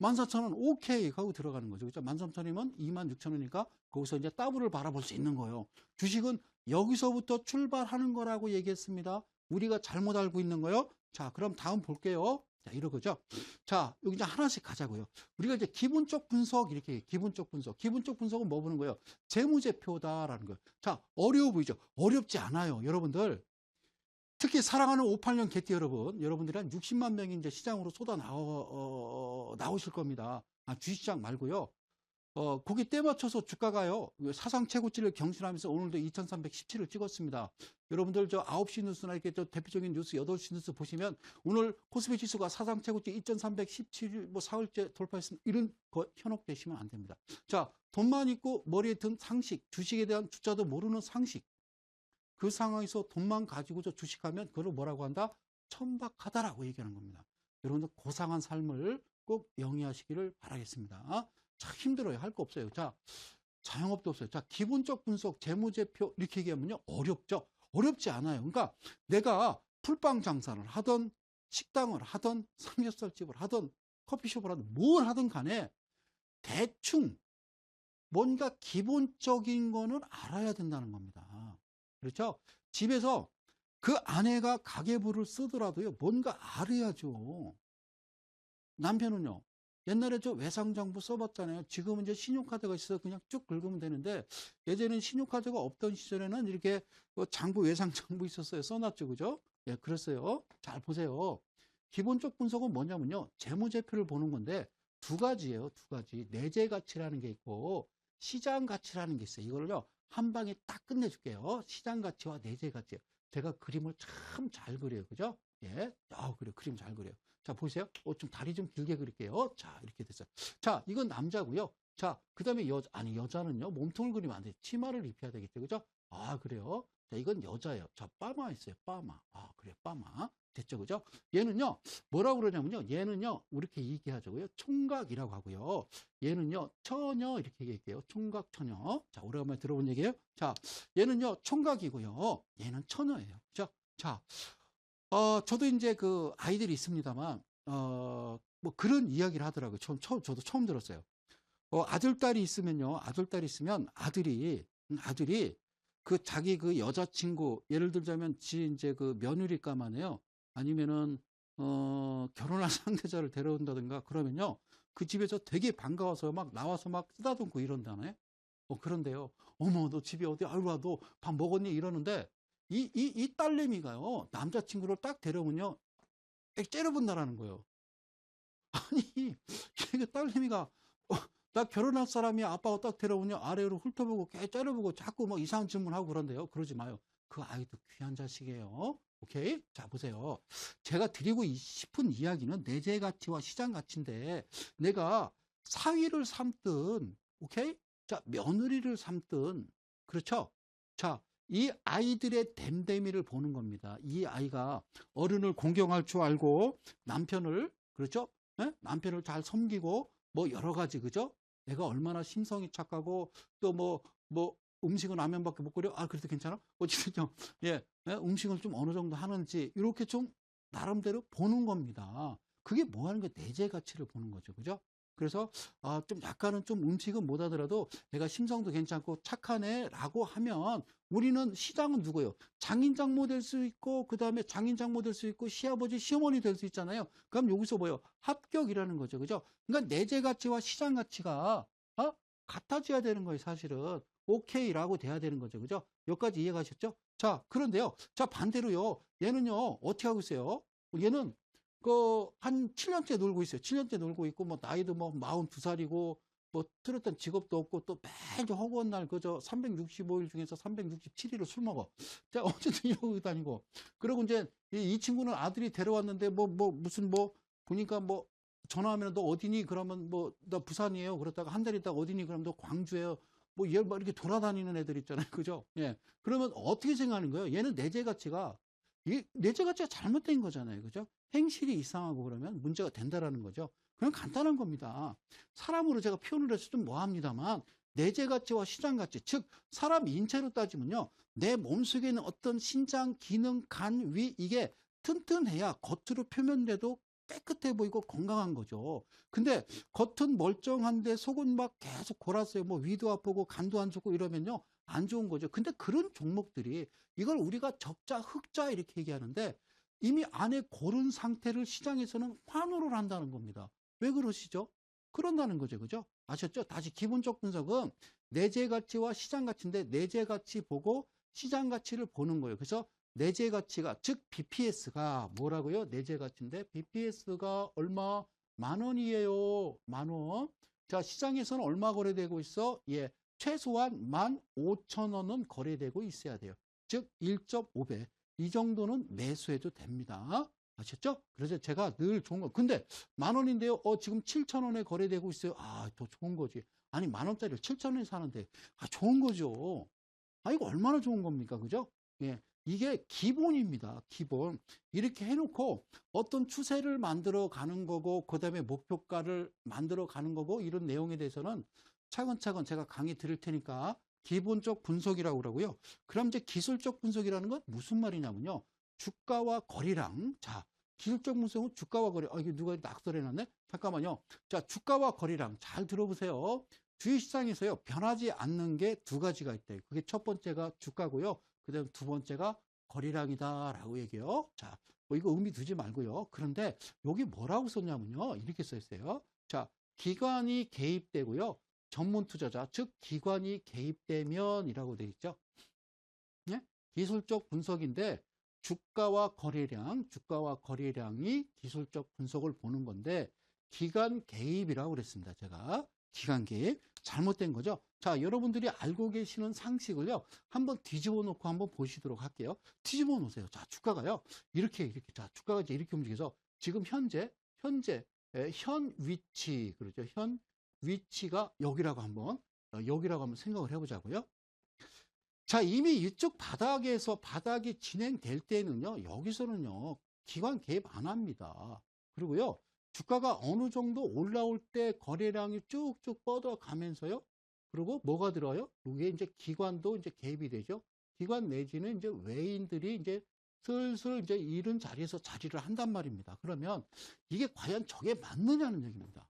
Speaker 1: 14,000원 오케이 하고 들어가는 거죠. 그죠? 13,000원이면 26,000원이니까 거기서 이제 더블을 바라볼 수 있는 거예요. 주식은 여기서부터 출발하는 거라고 얘기했습니다. 우리가 잘못 알고 있는 거요. 자, 그럼 다음 볼게요. 자, 이러고죠. 자, 여기 이제 하나씩 가자고요. 우리가 이제 기본적 분석, 이렇게 기본적 분석. 기본적 분석은 뭐 보는 거예요? 재무제표다라는 거예요. 자, 어려워 보이죠? 어렵지 않아요. 여러분들. 특히 사랑하는 58년 개띠 여러분, 여러분들이 한 60만 명이 이제 시장으로 나오실 겁니다. 주식시장 말고요. 거기 때 맞춰서 주가가요, 사상 최고치를 경신하면서 오늘도 2317을 찍었습니다. 여러분들 저 9시 뉴스나 이렇게 저 대표적인 뉴스 8시 뉴스 보시면 오늘 코스피 지수가 사상 최고치 2317일 뭐 사흘째 돌파했습니다. 이런 거 현혹되시면 안 됩니다. 자, 돈만 있고 머리에 든 상식, 주식에 대한 주자도 모르는 상식. 그 상황에서 돈만 가지고 저 주식하면 그걸 뭐라고 한다? 천박하다라고 얘기하는 겁니다. 여러분들 고상한 삶을 꼭 영위하시기를 바라겠습니다. 참 힘들어요. 할 거 없어요. 자, 자영업도 없어요. 자, 기본적 분석, 재무제표 이렇게 얘기하면요, 어렵죠? 어렵지 않아요. 그러니까 내가 풀빵 장사를 하던, 식당을 하던, 삼겹살집을 하던, 커피숍을 하든 뭘 하든 간에 대충 뭔가 기본적인 거는 알아야 된다는 겁니다. 그렇죠? 집에서 그 아내가 가계부를 쓰더라도요, 뭔가 알아야죠. 남편은요, 옛날에 저 외상장부 써봤잖아요. 지금은 이제 신용카드가 있어서 그냥 쭉 긁으면 되는데, 예전에는 신용카드가 없던 시절에는 이렇게 장부, 외상장부 있었어요. 써놨죠. 그죠? 예, 그랬어요. 잘 보세요. 기본적 분석은 뭐냐면요, 재무제표를 보는 건데, 두 가지예요. 두 가지. 내재 가치라는 게 있고, 시장 가치라는 게 있어요. 이걸요, 한 방에 딱 끝내줄게요. 시장 가치와 내재 가치. 제가 그림을 참 잘 그려요. 그죠? 예. 그래요. 그림 잘 그려요. 자, 보세요. 좀 다리 좀 길게 그릴게요. 자, 이렇게 됐어요. 자, 이건 남자고요. 자, 그 다음에 여자는요, 몸통을 그리면 안 돼요. 치마를 입혀야 되겠죠. 그죠? 그래요. 자, 이건 여자예요. 자, 빠마 있어요. 빠마. 아, 그래, 빠마. 됐죠, 그죠? 얘는요, 뭐라고 그러냐면요. 얘는요, 이렇게 얘기하자고요. 총각이라고 하고요. 얘는요, 처녀, 이렇게 얘기할게요. 총각, 처녀. 자, 오래간만에 들어본 얘기예요. 자, 얘는요, 총각이고요. 얘는 처녀예요. 그죠? 자, 저도 이제 그 아이들이 있습니다만, 뭐 그런 이야기를 하더라고요. 저도 처음 들었어요. 아들, 딸이 있으면요. 아들, 딸이 있으면 아들이 그 자기 그 여자친구, 예를 들자면 이제 그 며느리감하네요. 아니면은, 결혼할 상대자를 데려온다든가 그러면요. 그 집에서 되게 반가워서 막 나와서 막 쓰다듬고 이런다네. 그런데요. 어머, 너 집에 어디, 아이고, 와, 너 밥 먹었니? 이러는데, 이 딸내미가요. 남자친구를 딱 데려오면요. 째려본다라는 거예요. 아니, 그 딸내미가, 나 결혼할 사람이 아빠가 딱 데려오냐 아래로 훑어보고 째려보고 자꾸 뭐 이상한 질문하고 그런데요. 그러지 마요. 그 아이도 귀한 자식이에요. 오케이? 자, 보세요. 제가 드리고 싶은 이야기는 내재 가치와 시장 가치인데 내가 사위를 삼든, 오케이? 자, 며느리를 삼든, 그렇죠? 자, 이 아이들의 됨됨이를 보는 겁니다. 이 아이가 어른을 공경할 줄 알고 남편을, 그렇죠? 예? 남편을 잘 섬기고 뭐 여러 가지, 그죠? 내가 얼마나 심성이 착하고 또 뭐 음식은 라면밖에 못 끓여? 아, 그래도 괜찮아? 어쨌든요. 예, 예, 음식을 좀 어느 정도 하는지 이렇게 좀 나름대로 보는 겁니다. 그게 뭐 하는 게 내재 가치를 보는 거죠. 그죠? 그래서 좀 약간은 좀 음식은 못 하더라도 내가 심성도 괜찮고 착하네 라고 하면 우리는 시장은 누구예요? 장인장모 될 수 있고 그 다음에 장인장모 될 수 있고 시아버지 시어머니 될 수 있잖아요. 그럼 여기서 뭐예요? 합격이라는 거죠. 그죠? 그러니까 내재 가치와 시장 가치가 같아져야 되는 거예요. 사실은 오케이라고 돼야 되는 거죠. 그죠? 여기까지 이해가셨죠? 자, 그런데요. 자, 반대로요. 얘는요. 어떻게 하고 있어요? 얘는 한 7년째 놀고 있어요. 7년째 놀고 있고 뭐 나이도 뭐 42살이고 뭐 뚜렷한 직업도 없고 또 매일 허구한 날 그저 365일 중에서 367일을 술 먹어. 자, 어쨌든 이러고 다니고. 그리고 이제 이 친구는 아들이 데려왔는데 무슨 보니까 뭐 전화하면 너 어디니? 그러면 뭐 나 부산이에요. 그러다가 한 달 있다가 어디니? 그러면 너 광주예요. 뭐 얘 막 이렇게 돌아다니는 애들 있잖아요. 그죠? 예. 그러면 어떻게 생각하는 거예요? 얘는 내재 가치가 이 내재 가치가 잘못된 거잖아요. 그죠? 행실이 이상하고 그러면 문제가 된다라는 거죠. 그냥 간단한 겁니다. 사람으로 제가 표현을 해서 좀 뭐합니다만 내재 가치와 시장 가치, 즉 사람 인체로 따지면요. 내 몸속에 있는 어떤 신장, 기능, 간, 위 이게 튼튼해야 겉으로 표면돼도 깨끗해 보이고 건강한 거죠. 근데 겉은 멀쩡한데 속은 막 계속 골았어요. 뭐 위도 아프고 간도 안 좋고 이러면요. 안 좋은 거죠. 근데 그런 종목들이 이걸 우리가 적자, 흑자 이렇게 얘기하는데 이미 안에 고른 상태를 시장에서는 환호를 한다는 겁니다. 왜 그러시죠? 그런다는 거죠. 그죠? 아셨죠? 다시 기본적 분석은 내재 가치와 시장 가치인데 내재 가치 보고 시장 가치를 보는 거예요. 그래서 내재 가치가 즉 BPS가 뭐라고요? 내재 가치인데 BPS가 얼마? 10,000원이에요. 10,000원. 자, 시장에서는 얼마 거래되고 있어? 예. 최소한 15,000원은 거래되고 있어야 돼요. 즉 1.5배. 이 정도는 매수해도 됩니다. 아셨죠? 그래서 제가 늘 좋은 거. 근데 10,000원인데요. 지금 7,000원에 거래되고 있어요. 아, 더 좋은 거지. 아니, 10,000원짜리를 7,000원에 사는데 좋은 거죠. 이거 얼마나 좋은 겁니까? 그죠? 예. 이게 기본입니다. 기본. 이렇게 해놓고 어떤 추세를 만들어 가는 거고, 그 다음에 목표가를 만들어 가는 거고, 이런 내용에 대해서는 차근차근 제가 강의 드릴 테니까 기본적 분석이라고 그러고요. 그럼 이제 기술적 분석이라는 건 무슨 말이냐면요. 주가와 거래량. 자, 기술적 분석은 주가와 거래. 이게 누가 낙설해놨네? 잠깐만요. 자, 주가와 거래량. 잘 들어보세요. 주식시장에서요, 변하지 않는 게 두 가지가 있대요. 그게 첫 번째가 주가고요. 그 다음 두 번째가 거래량이다라고 얘기해요. 자, 이거 의미 두지 말고요. 그런데 여기 뭐라고 썼냐면요. 이렇게 써 있어요. 자, 기관이 개입되고요. 전문 투자자, 즉 기관이 개입되면이라고 되어 있죠. 예? 기술적 분석인데 주가와 거래량이 기술적 분석을 보는 건데 기관 개입이라고 그랬습니다. 제가 기관 개입 잘못된 거죠. 자, 여러분들이 알고 계시는 상식을요 한번 뒤집어 놓고 한번 보시도록 할게요. 뒤집어 놓으세요. 자, 주가가요 이렇게 자, 주가가 이제 이렇게 움직여서 지금 현재 현 위치, 그렇죠. 현 위치가 여기라고 한번 생각을 해보자고요. 자, 이미 이쪽 바닥이 진행될 때는요, 여기서는요, 기관 개입 안 합니다. 그리고요, 주가가 어느 정도 올라올 때 거래량이 쭉쭉 뻗어가면서요, 그리고 뭐가 들어요? 이게 이제 기관도 이제 개입이 되죠. 기관 내지는 이제 외인들이 이제 슬슬 이제 이런 자리에서 자리를 한단 말입니다. 그러면 이게 과연 저게 맞느냐는 얘기입니다.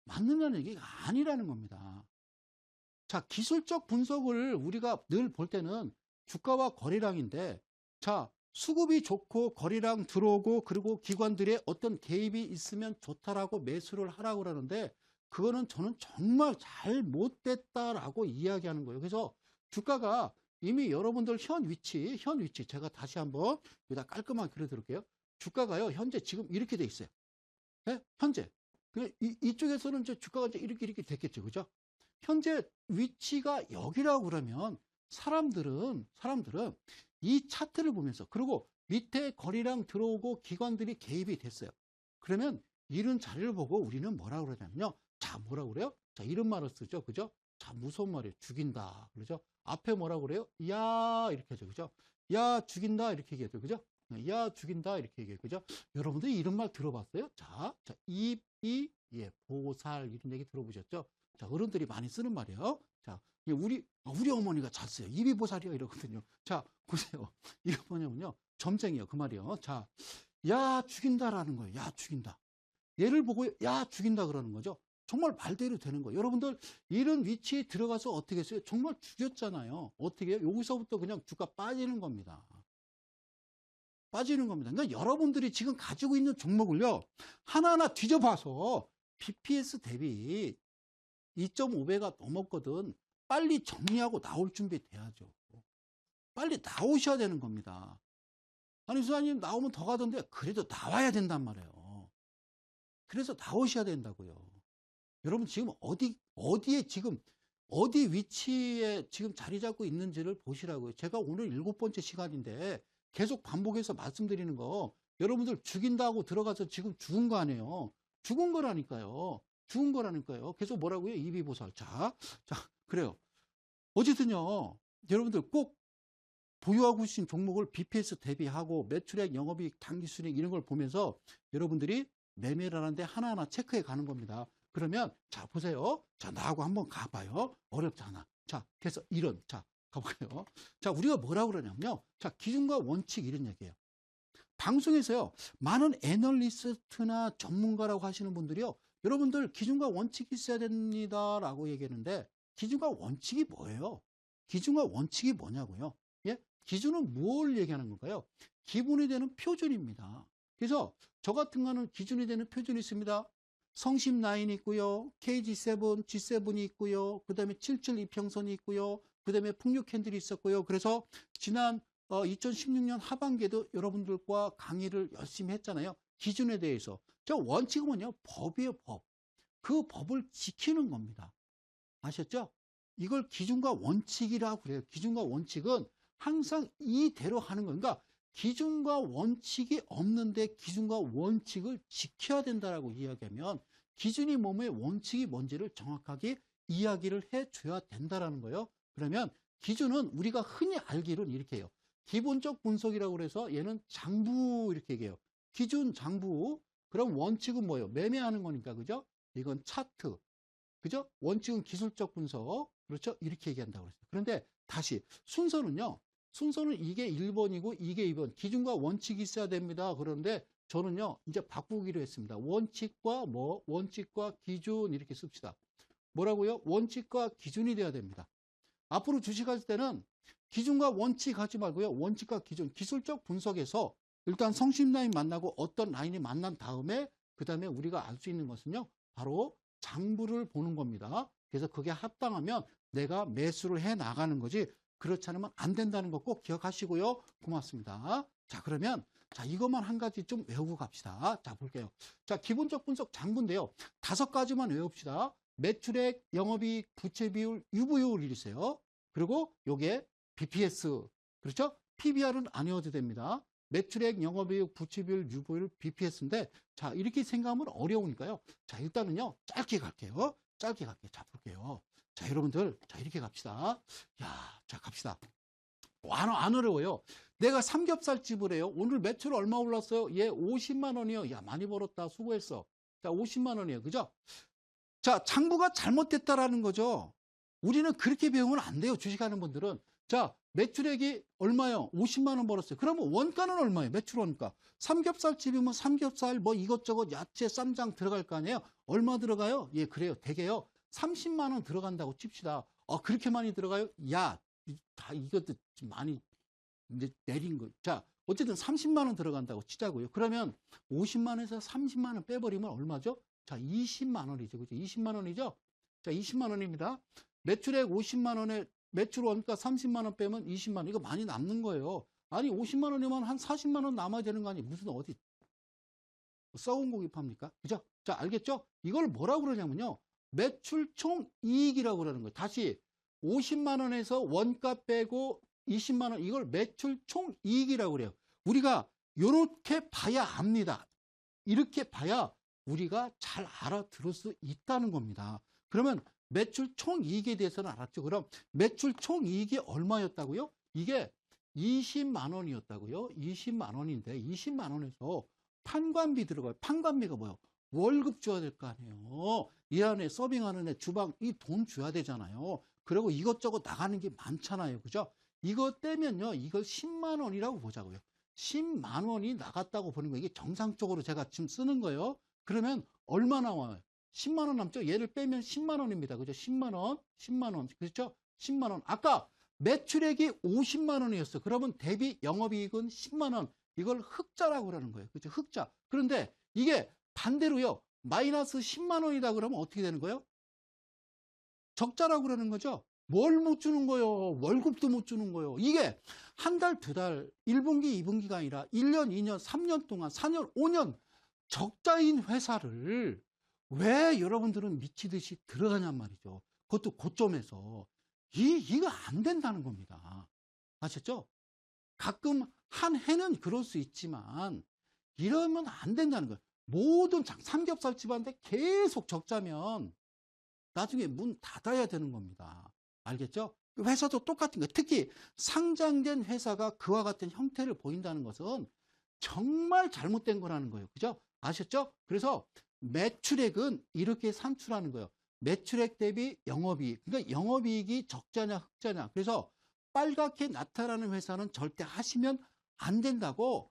Speaker 1: 맞느냐는 얘기가 아니라는 겁니다. 자, 기술적 분석을 우리가 늘 볼 때는 주가와 거래량인데, 자, 수급이 좋고 거래량 들어오고 그리고 기관들의 어떤 개입이 있으면 좋다라고 매수를 하라고 그러는데, 그거는 저는 정말 잘못됐다라고 이야기하는 거예요. 그래서 주가가 이미 여러분들 현 위치 제가 다시 한번 여기다 깔끔하게 그려드릴게요. 주가가요, 현재 지금 이렇게 돼 있어요. 네? 현재. 이쪽에서는 이제 주가가 이제 이렇게 됐겠죠. 그죠? 현재 위치가 여기라고 그러면 사람들은 이 차트를 보면서, 그리고 밑에 거래량 들어오고 기관들이 개입이 됐어요. 그러면 이런 자리를 보고 우리는 뭐라고 그러냐면요. 자, 뭐라고 그래요? 자, 이런 말을 쓰죠. 그죠? 자, 무서운 말이에요. 죽인다. 그러죠? 앞에 뭐라고 그래요? 야, 이렇게 하죠. 그죠? 야, 죽인다. 이렇게 얘기하죠. 그죠? 야, 죽인다. 이렇게 얘기해요. 그죠? 여러분들이 이런 말 들어봤어요? 자, 예, 보살, 이런 얘기 들어보셨죠? 자, 어른들이 많이 쓰는 말이에요. 자, 우리 어머니가 잘 써요. 입이 보살이요. 이러거든요. 자, 보세요. 이거 뭐냐면요. 점쟁이요. 그 말이요. 자, 야, 죽인다라는 거예요. 야, 죽인다. 얘를 보고 야, 죽인다 그러는 거죠. 정말 말대로 되는 거예요. 여러분들, 이런 위치에 들어가서 어떻게 했어요? 정말 죽였잖아요. 어떻게 해요? 여기서부터 그냥 주가 빠지는 겁니다. 빠지는 겁니다. 그러니까 여러분들이 지금 가지고 있는 종목을요, 하나하나 뒤져봐서 BPS 대비 2.5배가 넘었거든. 빨리 정리하고 나올 준비 돼야죠. 빨리 나오셔야 되는 겁니다. 아니, 수사님 나오면 더 가던데, 그래도 나와야 된단 말이에요. 그래서 나오셔야 된다고요. 여러분 지금 어디에 지금, 어디 위치에 지금 자리 잡고 있는지를 보시라고요. 제가 오늘 7번째 시간인데 계속 반복해서 말씀드리는 거, 여러분들 죽인다고 들어가서 지금 죽은 거 아니에요. 죽은 거라니까요. 죽은 거라니까요. 계속 뭐라고요? 이비보살. 자, 그래요. 어쨌든요, 여러분들 꼭 보유하고 계신 종목을 BPS 대비하고 매출액, 영업이익, 당기순이익 이런 걸 보면서 여러분들이 매매를 하는데 하나하나 체크해 가는 겁니다. 그러면 자, 보세요. 자, 나하고 한번 가봐요. 어렵잖아. 자, 그래서 자, 가볼게요. 자, 우리가 뭐라고 그러냐면요. 자, 기준과 원칙 이런 얘기예요. 방송에서요, 많은 애널리스트나 전문가라고 하시는 분들이요, 여러분들 기준과 원칙이 있어야 됩니다라고 얘기했는데, 기준과 원칙이 뭐예요? 기준과 원칙이 뭐냐고요? 예? 기준은 뭘 얘기하는 건가요? 기본이 되는 표준입니다. 그래서 저 같은 거는 기준이 되는 표준이 있습니다. 성심 라인이 있고요, KG7, G7이 있고요, 그 다음에 77 이평선이 있고요, 그 다음에 풍류 캔들이 있었고요. 그래서 지난 2016년 하반기에도 여러분들과 강의를 열심히 했잖아요. 기준에 대해서. 저 원칙은 뭐냐? 법이에요, 법. 그 법을 지키는 겁니다. 아셨죠? 이걸 기준과 원칙이라고 그래요. 기준과 원칙은 항상 이대로 하는 거예요. 그러니까 기준과 원칙이 없는데 기준과 원칙을 지켜야 된다라고 이야기하면 기준이 뭐며 원칙이 뭔지를 정확하게 이야기를 해줘야 된다라는 거예요. 그러면 기준은 우리가 흔히 알기로는 이렇게 해요. 기본적 분석이라고 그래서 얘는 장부 이렇게 얘기해요. 기준, 장부. 그럼 원칙은 뭐예요? 매매하는 거니까, 그죠? 이건 차트. 그죠? 원칙은 기술적 분석. 그렇죠? 이렇게 얘기한다고 그랬어요. 그런데 다시 순서는요. 순서는 이게 1번이고 이게 2번. 기준과 원칙이 있어야 됩니다. 그런데 저는요, 이제 바꾸기로 했습니다. 원칙과 기준 이렇게 씁시다. 뭐라고요? 원칙과 기준이 돼야 됩니다. 앞으로 주식할 때는 기준과 원칙 하지 말고요. 원칙과 기준, 기술적 분석에서 일단 성심 라인 만나고 어떤 라인이 만난 다음에 그 다음에 우리가 알 수 있는 것은요. 바로 장부를 보는 겁니다. 그래서 그게 합당하면 내가 매수를 해 나가는 거지, 그렇지 않으면 안 된다는 거 꼭 기억하시고요. 고맙습니다. 자, 그러면 자, 이것만 한 가지 좀 외우고 갑시다. 자, 볼게요. 자, 기본적 분석 장부인데요. 5가지만 외웁시다. 매출액, 영업이익, 부채비율, 유보율이 있어요. 그리고 요게 BPS, 그렇죠? PBR은 안 외워도 됩니다. 매출액, 영업이익, 부채비율, 유보율, BPS인데, 자, 이렇게 생각하면 어려우니까요. 자, 일단은요, 짧게 갈게요. 짧게 갈게요. 자, 볼게요. 자, 여러분들, 자, 이렇게 갑시다. 야, 자, 갑시다. 안 어려워요. 내가 삼겹살집을 해요. 오늘 매출 얼마 올랐어요? 예, 50만 원이요. 야, 많이 벌었다. 수고했어. 자, 50만 원이에요. 그죠? 자, 장부가 잘못됐다라는 거죠. 우리는 그렇게 배우면 안 돼요. 주식하는 분들은. 자, 매출액이 얼마요? 50만 원 벌었어요. 그러면 원가는 얼마예요? 매출 원가. 삼겹살집이면 삼겹살 뭐 이것저것 야채, 쌈장 들어갈 거 아니에요? 얼마 들어가요? 예, 그래요. 대개요. 30만 원 들어간다고 칩시다. 그렇게 많이 들어가요? 야, 다 이것도 좀 많이 이제 내린 거. 자, 어쨌든 30만 원 들어간다고 치자고요. 그러면 50만 원에서 30만 원 빼버리면 얼마죠? 자, 20만 원이죠. 그죠? 20만 원이죠? 자, 20만 원입니다. 매출액 50만 원에 매출 원가 30만 원 빼면 20만 원. 이거 많이 남는 거예요. 아니, 50만 원이면 한 40만 원 남아야 되는 거 아니에요? 무슨 어디 썩은 고기 팝니까? 그죠? 자, 알겠죠? 이걸 뭐라고 그러냐면요. 매출 총 이익이라고 그러는 거예요. 다시 50만 원에서 원가 빼고 20만 원, 이걸 매출 총 이익이라고 그래요. 우리가 이렇게 봐야 압니다. 이렇게 봐야 우리가 잘 알아들을 수 있다는 겁니다. 그러면 매출 총 이익에 대해서는 알았죠. 그럼 매출 총 이익이 얼마였다고요? 이게 20만 원이었다고요. 20만 원인데 20만 원에서 판관비 들어가요. 판관비가 뭐예요? 월급 줘야 될 거 아니에요. 이 안에 서빙하는 애, 주방 이 돈 줘야 되잖아요. 그리고 이것저것 나가는 게 많잖아요. 그죠? 이거 떼면요. 이걸 10만 원이라고 보자고요. 10만 원이 나갔다고 보는 거예요. 이게 정상적으로 제가 지금 쓰는 거예요. 그러면 얼마 나와요? 10만 원 남죠? 얘를 빼면 10만 원입니다. 그죠? 10만 원, 10만 원. 그렇죠? 10만 원. 아까 매출액이 50만 원이었어. 그러면 대비 영업이익은 10만 원. 이걸 흑자라고 그러는 거예요. 그렇죠? 흑자. 그런데 이게 반대로요. 마이너스 10만 원이다 그러면 어떻게 되는 거예요? 적자라고 그러는 거죠. 뭘 못 주는 거예요? 월급도 못 주는 거예요. 이게 한 달, 두 달, 1분기, 2분기가 아니라 1년, 2년, 3년 동안, 4년, 5년 적자인 회사를 왜 여러분들은 미치듯이 들어가냔 말이죠. 그것도 고점에서. 이거 안 된다는 겁니다. 아셨죠? 가끔 한 해는 그럴 수 있지만 이러면 안 된다는 거예요. 모든 삼겹살 집한테 계속 적자면 나중에 문 닫아야 되는 겁니다. 알겠죠? 회사도 똑같은 거예요. 특히 상장된 회사가 그와 같은 형태를 보인다는 것은 정말 잘못된 거라는 거예요. 그죠? 아셨죠? 그래서 매출액은 이렇게 산출하는 거예요. 매출액 대비 영업이익. 그러니까 영업이익이 적자냐 흑자냐. 그래서 빨갛게 나타나는 회사는 절대 하시면 안 된다고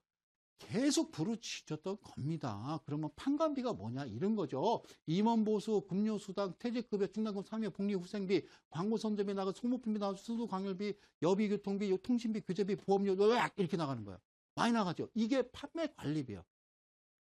Speaker 1: 계속 부르짖었던 겁니다. 그러면 판관비가 뭐냐 이런 거죠. 임원보수, 급료수당, 퇴직급여, 충당금, 상여, 복리후생비, 광고선점에 나가 소모품비 나가서 수도광열비, 여비교통비, 통신비, 교재비, 보험료 이렇게 나가는 거예요. 많이 나가죠. 이게 판매관리비예요.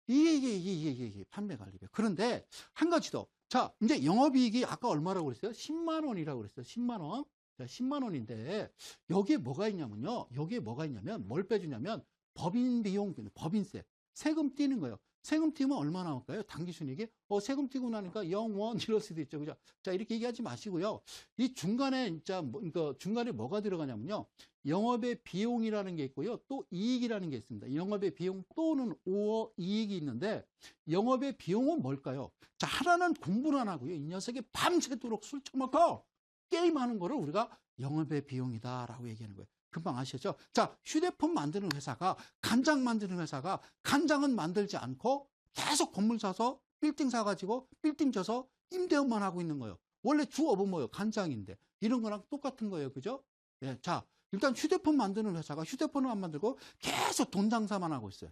Speaker 1: 이게 판매관리비예요. 그런데 한 가지 더. 자, 이제 영업이익이 아까 얼마라고 그랬어요? 10만 원이라고 그랬어요. 10만 원. 자, 10만 원인데 여기에 뭐가 있냐면요. 여기에 뭐가 있냐면 뭘 빼주냐면 법인 비용, 법인세, 세금 띄는 거예요. 세금 띄면 얼마 나올까요? 당기순이익이? 세금 띄고 나니까 0원 이럴 수도 있죠. 그죠? 자, 이렇게 얘기하지 마시고요. 이 중간에 진짜, 그러니까 중간에 뭐가 들어가냐면요. 영업의 비용이라는 게 있고요. 또 이익이라는 게 있습니다. 영업의 비용 또는 이익이 있는데, 영업의 비용은 뭘까요? 자, 하나는 공부를 안 하고요. 이 녀석이 밤새도록 술 처먹고 게임하는 거를 우리가 영업의 비용이다라고 얘기하는 거예요. 금방 아시죠? 자, 휴대폰 만드는 회사가, 간장 만드는 회사가 간장은 만들지 않고 계속 건물 사서 빌딩 사가지고 빌딩 져서 임대업만 하고 있는 거예요. 원래 주업은 뭐예요? 간장인데. 이런 거랑 똑같은 거예요. 그죠? 예, 자, 일단 휴대폰 만드는 회사가 휴대폰을 안 만들고 계속 돈 장사만 하고 있어요.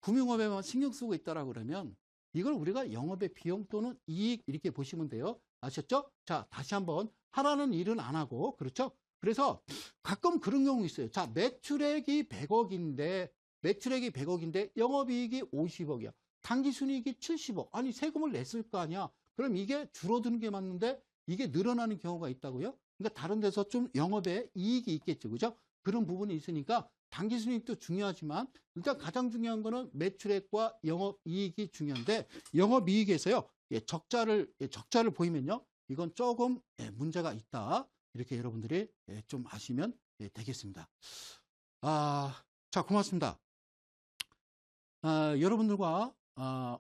Speaker 1: 금융업에만 신경 쓰고 있다라고 그러면 이걸 우리가 영업의 비용 또는 이익 이렇게 보시면 돼요. 아셨죠? 자, 다시 한번 하라는 일은 안 하고, 그렇죠? 그래서 가끔 그런 경우 있어요. 자, 매출액이 100억인데 영업이익이 50억이야. 당기순이익이 70억. 아니, 세금을 냈을 거 아니야. 그럼 이게 줄어드는 게 맞는데 이게 늘어나는 경우가 있다고요? 그러니까 다른 데서 좀 영업에 이익이 있겠죠. 그죠? 그런 부분이 있으니까 당기순이익도 중요하지만 일단 가장 중요한 거는 매출액과 영업이익이 중요한데 영업이익에서요. 적자를 보이면요. 이건 조금 문제가 있다. 이렇게 여러분들이 좀 아시면 되겠습니다. 자, 고맙습니다. 여러분들과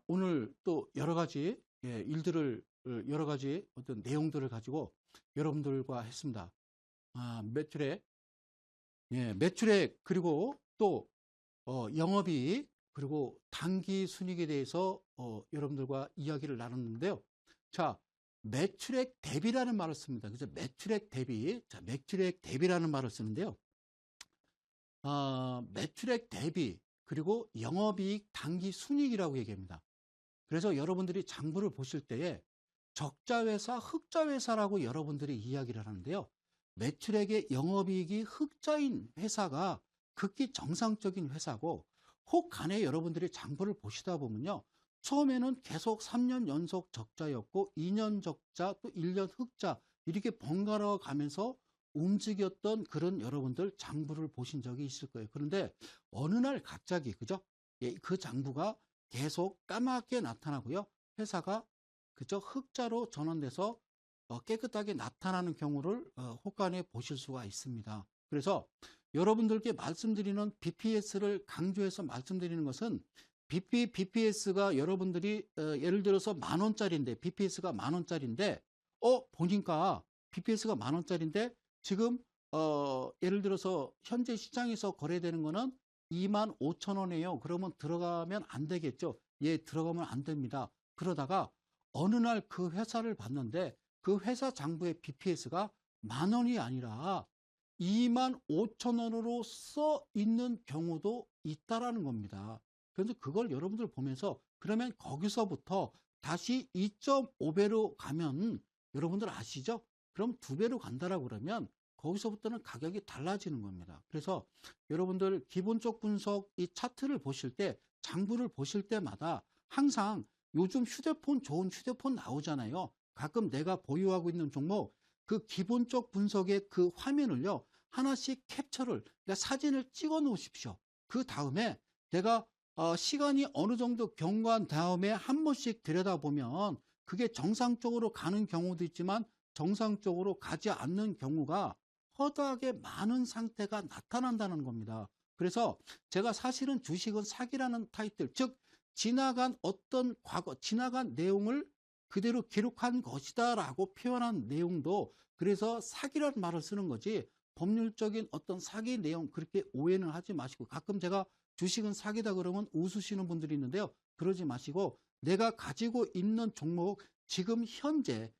Speaker 1: 오늘 또 여러 가지 일들을 여러 가지 어떤 내용들을 가지고 여러분들과 했습니다. 매출액, 매출액, 그리고 또 영업이익, 그리고 단기 순이익에 대해서 여러분들과 이야기를 나눴는데요. 자, 매출액 대비라는 말을 씁니다. 그래서 매출액 대비, 자, 매출액 대비라는 말을 쓰는데요. 매출액 대비, 그리고 영업이익 단기 순이익이라고 얘기합니다. 그래서 여러분들이 장부를 보실 때에 적자회사, 흑자회사라고 여러분들이 이야기를 하는데요. 매출액의 영업이익이 흑자인 회사가 극히 정상적인 회사고, 혹 간에 여러분들이 장부를 보시다 보면요. 처음에는 계속 3년 연속 적자였고 2년 적자, 또 1년 흑자, 이렇게 번갈아 가면서 움직였던 그런 여러분들 장부를 보신 적이 있을 거예요. 그런데 어느 날 갑자기, 그죠? 그 장부가 계속 까맣게 나타나고요. 회사가 그죠? 흑자로 전환돼서 깨끗하게 나타나는 경우를 혹간에 보실 수가 있습니다. 그래서 여러분들께 말씀드리는 BPS를 강조해서 말씀드리는 것은 BPS가 여러분들이 예를 들어서 10,000원짜리인데, BPS가 10,000원짜리인데 보니까 BPS가 10,000원짜리인데 지금 예를 들어서 현재 시장에서 거래되는 거는 25,000원이에요. 그러면 들어가면 안 되겠죠. 들어가면 안 됩니다. 그러다가 어느 날 그 회사를 봤는데 그 회사 장부의 BPS가 10,000원이 아니라 25,000원으로 써 있는 경우도 있다라는 겁니다. 그래서 그걸 여러분들 보면서 그러면 거기서부터 다시 2.5배로 가면 여러분들 아시죠? 그럼 2배로 간다라고 그러면 거기서부터는 가격이 달라지는 겁니다. 그래서 여러분들 기본적 분석 이 차트를 보실 때, 장부를 보실 때마다 항상 요즘 휴대폰, 좋은 휴대폰 나오잖아요. 가끔 내가 보유하고 있는 종목, 그 기본적 분석의 그 화면을요, 하나씩 캡처를, 그러니까 사진을 찍어 놓으십시오. 그 다음에 내가 시간이 어느 정도 경과한 다음에 한 번씩 들여다보면 그게 정상적으로 가는 경우도 있지만 정상적으로 가지 않는 경우가 허다하게 많은 상태가 나타난다는 겁니다. 그래서 제가 사실은 주식은 사기라는 타이틀, 즉 지나간 어떤 과거, 지나간 내용을 그대로 기록한 것이다 라고 표현한 내용도 그래서 사기라는 말을 쓰는 거지, 법률적인 어떤 사기 내용 그렇게 오해는 하지 마시고, 가끔 제가 주식은 사기다 그러면 웃으시는 분들이 있는데요. 그러지 마시고 내가 가지고 있는 종목 지금 현재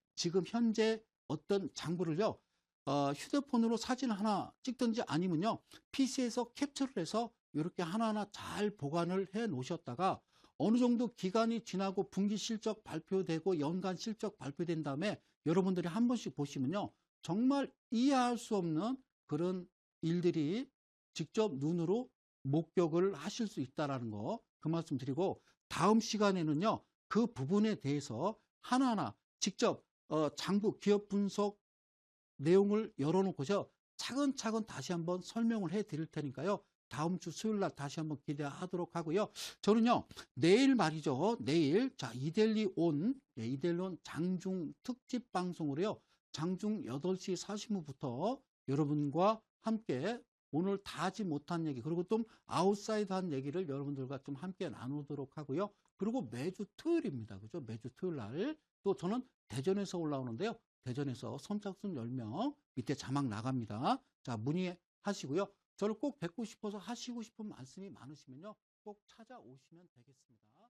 Speaker 1: 어떤 장부를요, 휴대폰으로 사진 하나 찍든지 아니면요 PC에서 캡처를 해서 이렇게 하나하나 잘 보관을 해 놓으셨다가 어느 정도 기간이 지나고 분기 실적 발표되고 연간 실적 발표된 다음에 여러분들이 한 번씩 보시면요, 정말 이해할 수 없는 그런 일들이 직접 눈으로 목격을 하실 수 있다라는 거, 그 말씀 드리고, 다음 시간에는요 그 부분에 대해서 하나하나 직접 장부 기업 분석 내용을 열어놓고서 차근차근 다시 한번 설명을 해 드릴 테니까요, 다음 주 수요일 날 다시 한번 기대하도록 하고요. 저는요 내일 말이죠, 내일 자 이데일리 온 장중 특집 방송으로요, 장중 8시 40분부터 여러분과 함께 오늘 다 하지 못한 얘기, 그리고 좀 아웃사이드한 얘기를 여러분들과 좀 함께 나누도록 하고요. 그리고 매주 토요일입니다. 그죠? 매주 토요일 날 또 저는 대전에서 올라오는데요. 대전에서 선착순 10명 밑에 자막 나갑니다. 자, 문의하시고요. 저를 꼭 뵙고 싶어서 하시고 싶은 말씀이 많으시면요, 꼭 찾아오시면 되겠습니다.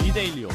Speaker 2: 이데일리오